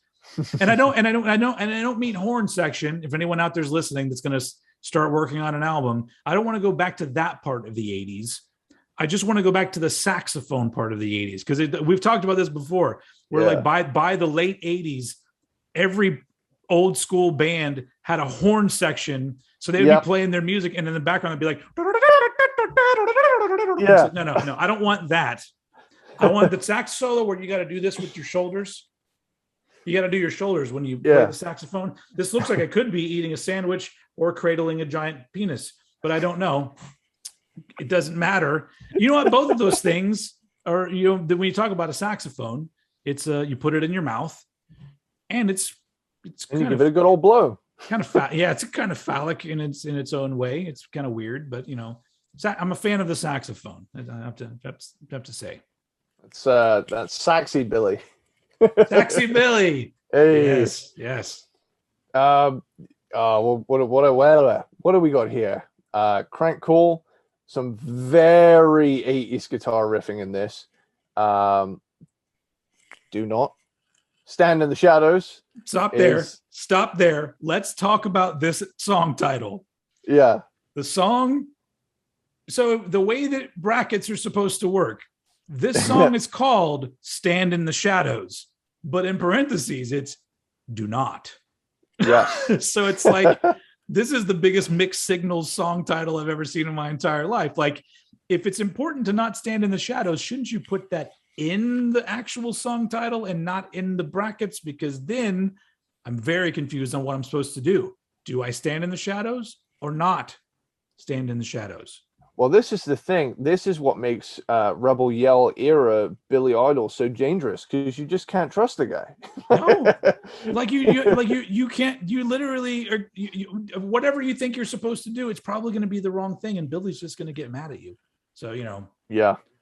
And I don't mean horn section. If anyone out there's listening that's going to start working on an album, I don't want to go back to that part of the 80s. I just want to go back to the saxophone part of the 80s because we've talked about this before. Where like by the late 80s, every old school band had a horn section, so they'd be playing their music, and in the background they'd be like, no, I don't want that. I want the sax solo where you got to do this with your shoulders. You got to do your shoulders when you play the saxophone. This looks like I could be eating a sandwich or cradling a giant penis, but I don't know. It doesn't matter. You know what? Both of those things are, when you talk about a saxophone, it's you put it in your mouth, and it's and you give it a good old blow. Kind of it's kind of phallic in its own way. It's kind of weird, but I'm a fan of the saxophone. I have to say. That's Saxy Billy. Saxy Billy. Hey. Yes. Well, what do we got here? Crank Call, some very 80s guitar riffing in this. Do Not. Stand in the Shadows. Stop there. Let's talk about this song title. Yeah. The song. So the way that brackets are supposed to work, this song is called Stand in the Shadows, but in parentheses, it's Do Not. Yes. So it's like, this is the biggest mixed signals song title I've ever seen in my entire life. Like, if it's important to not stand in the shadows, shouldn't you put that in the actual song title and not in the brackets? Because then I'm very confused on what I'm supposed to do. Do I stand in the shadows or not stand in the shadows? Well, this is the thing. This is what makes Rebel Yell era Billy Idol so dangerous, because you just can't trust the guy. No, you can't. You literally, or whatever you think you're supposed to do, it's probably going to be the wrong thing, and Billy's just going to get mad at you. So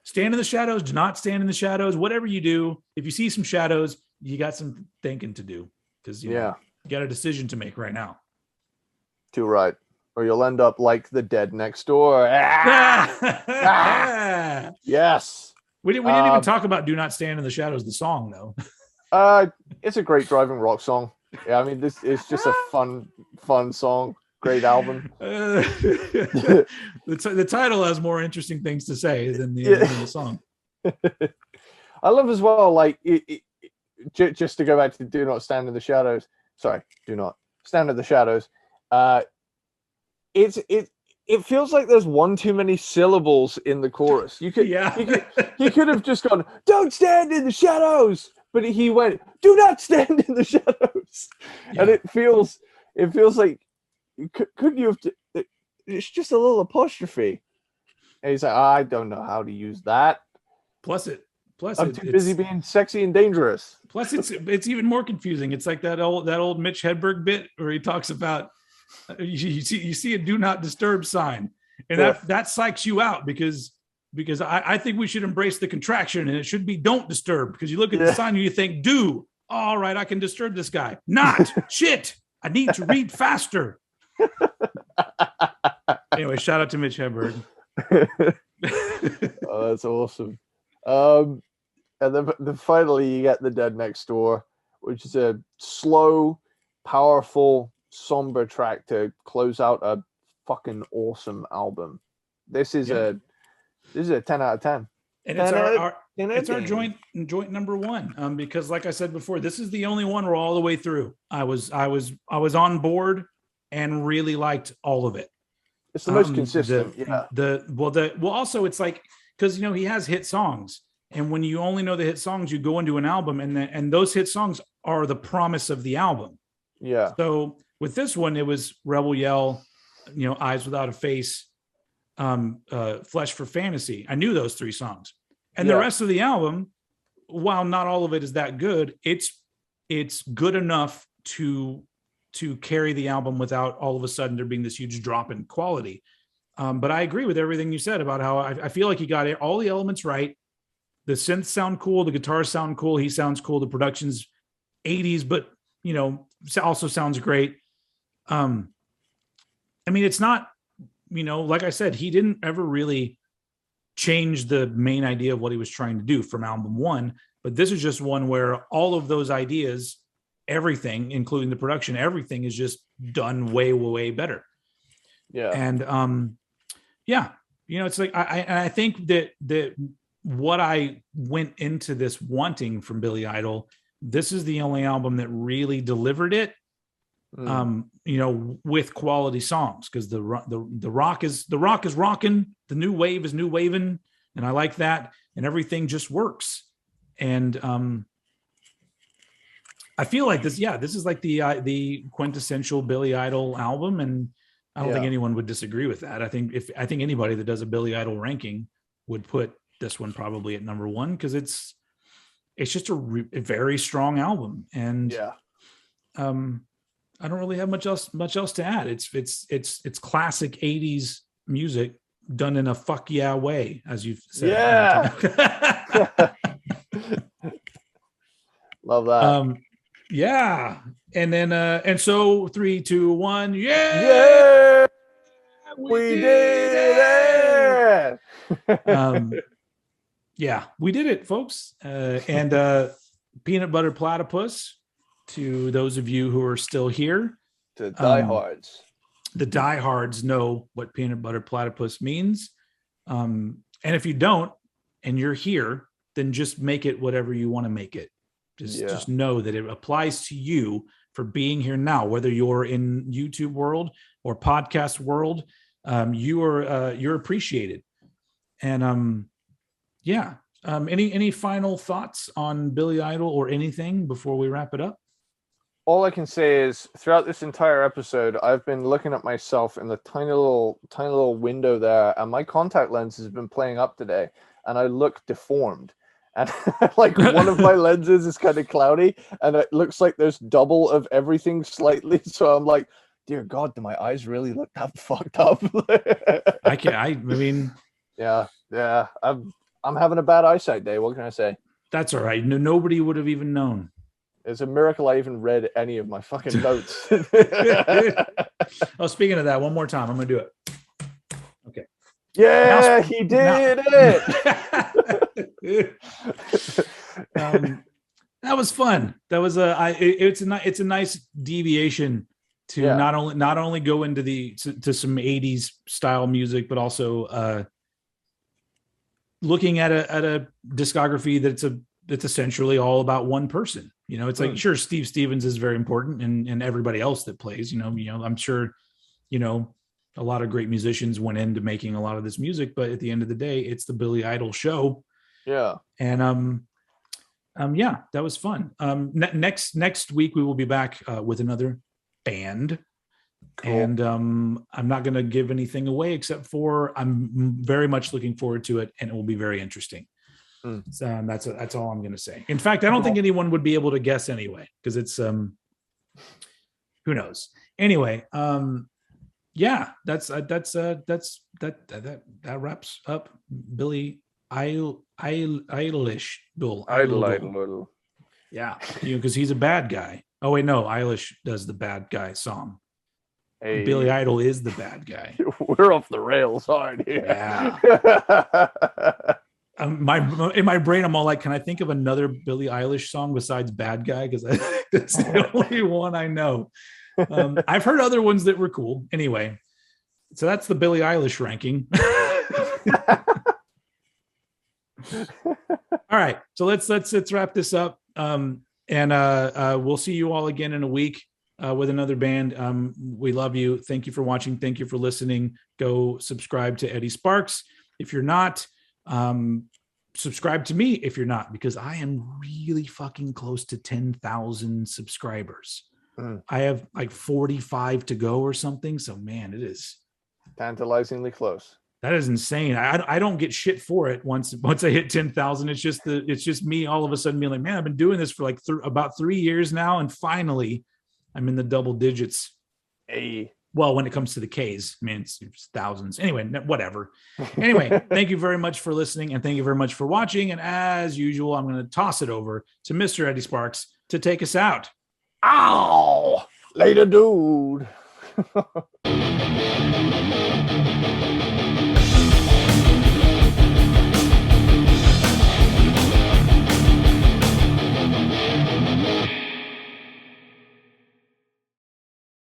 stand in the shadows. Do not stand in the shadows. Whatever you do, if you see some shadows, you got some thinking to do, because you got a decision to make right now. Too right. Or you'll end up like the Dead Next Door. Yes. We didn't even talk about Do Not Stand in the Shadows, the song, though. It's a great driving rock song. Yeah, I mean, this is just a fun song. Great album. The title has more interesting things to say than the song. I love as well, like, just to go back to Do Not Stand in the Shadows. Sorry, Do Not Stand in the Shadows. It feels like there's one too many syllables in the chorus. He could have just gone, "Don't stand in the shadows," but he went, "Do not stand in the shadows," and it feels like couldn't you have? It's just a little apostrophe, and he's like, "I don't know how to use that." Plus, I'm too busy being sexy and dangerous. Plus, it's even more confusing. It's like that old Mitch Hedberg bit where he talks about. You see a do not disturb sign, and that psychs you out because I think we should embrace the contraction, and it should be don't disturb, because you look at the sign and you think, do, all right, I can disturb this guy. Not shit. I need to read faster. Anyway, shout out to Mitch Hedberg. Oh, that's awesome. And then finally you get The Dead Next Door, which is a slow, powerful, somber track to close out a fucking awesome album. This is a 10 out of 10. And it's our joint number one. Because like I said before, this is the only one we're all the way through. I was on board and really liked all of it. It's the most consistent. Also it's like, because he has hit songs, and when you only know the hit songs, you go into an album, and those hit songs are the promise of the album. Yeah. So with this one, it was Rebel Yell, Eyes Without a Face, Flesh for Fantasy. I knew those three songs, and the rest of the album, while not all of it is that good, it's good enough to carry the album without all of a sudden there being this huge drop in quality. But I agree with everything you said about how I feel like he got all the elements right. The synths sound cool, the guitars sound cool, he sounds cool, the production's 80s, but also sounds great. It's not, like I said, he didn't ever really change the main idea of what he was trying to do from album one, but this is just one where all of those ideas, everything, including the production, everything is just done way, way better. Yeah. And it's like I think that what I went into this wanting from Billy Idol, this is the only album that really delivered it. With quality songs, because the rock is rocking, the new wave is new waving, and I like that, and everything just works. And I feel like this is like the quintessential Billy Idol album, and I don't think anyone would disagree with that. I think anybody that does a Billy Idol ranking would put this one probably at number one, because it's just a very strong album. And I don't really have much else to add. It's classic 80s music done in a fuck yeah way, as you've said. Yeah. Love that. And then and so 3, 2, 1, yeah, we did it. We did it, folks. And Peanut Butter Platypus, to those of you who are still here, to diehards. The diehards know what Peanut Butter Platypus means. And if you don't, and you're here, then just make it whatever you want to make it. Just know that it applies to you for being here now, whether you're in YouTube world or podcast world. You're appreciated. And any final thoughts on Billy Idol or anything before we wrap it up? All I can say is throughout this entire episode, I've been looking at myself in the tiny little window there, and my contact lens has been playing up today, and I look deformed. And like one of my lenses is kind of cloudy, and it looks like there's double of everything slightly. So I'm like, dear God, do my eyes really look that fucked up? I'm having a bad eyesight day. What can I say? That's all right. Nobody would have even known. It's a miracle I even read any of my fucking notes. Oh, speaking of that, one more time. I'm going to do it. Okay. Yeah, he did it. That was fun. That was it's a nice deviation to not only go into to some 80s style music, but also looking at a discography that's essentially all about one person. It's like, sure, Steve Stevens is very important, and everybody else that plays, I'm sure, a lot of great musicians went into making a lot of this music, but at the end of the day, it's the Billy Idol show. Yeah. And that was fun. Next week we will be back with another band. Cool. And I'm not going to give anything away, except for I'm very much looking forward to it, and it will be very interesting. So that's all I'm going to say. In fact, I don't think anyone would be able to guess anyway, because it's who knows. Anyway, that wraps up Billy Eilish. Yeah, because he's a bad guy. Oh wait, no, Eilish does the bad guy song. Hey. Billy Idol is the bad guy. We're off the rails hard here. Yeah. in my brain, I'm all like, can I think of another Billie Eilish song besides "Bad Guy"? Because I think that's the only one I know. I've heard other ones that were cool. Anyway, so that's the Billie Eilish ranking. All right, so let's wrap this up. And we'll see you all again in a week with another band. We love you. Thank you for watching. Thank you for listening. Go subscribe to Eddie Sparxx if you're not. Subscribe to me if you're not, because I am really fucking close to 10,000 subscribers. I have like 45 to go or something. So man, it is tantalizingly close. That is insane. I don't get shit for it once I hit 10,000. It's just me all of a sudden being like, man, I've been doing this for like about 3 years now, and finally I'm in the double digits. Hey. Well, when it comes to the Ks, I mean, it's thousands. Anyway, whatever. Anyway, thank you very much for listening, and thank you very much for watching. And as usual, I'm going to toss it over to Mr. Eddie Sparxx to take us out. Ow! Later, dude.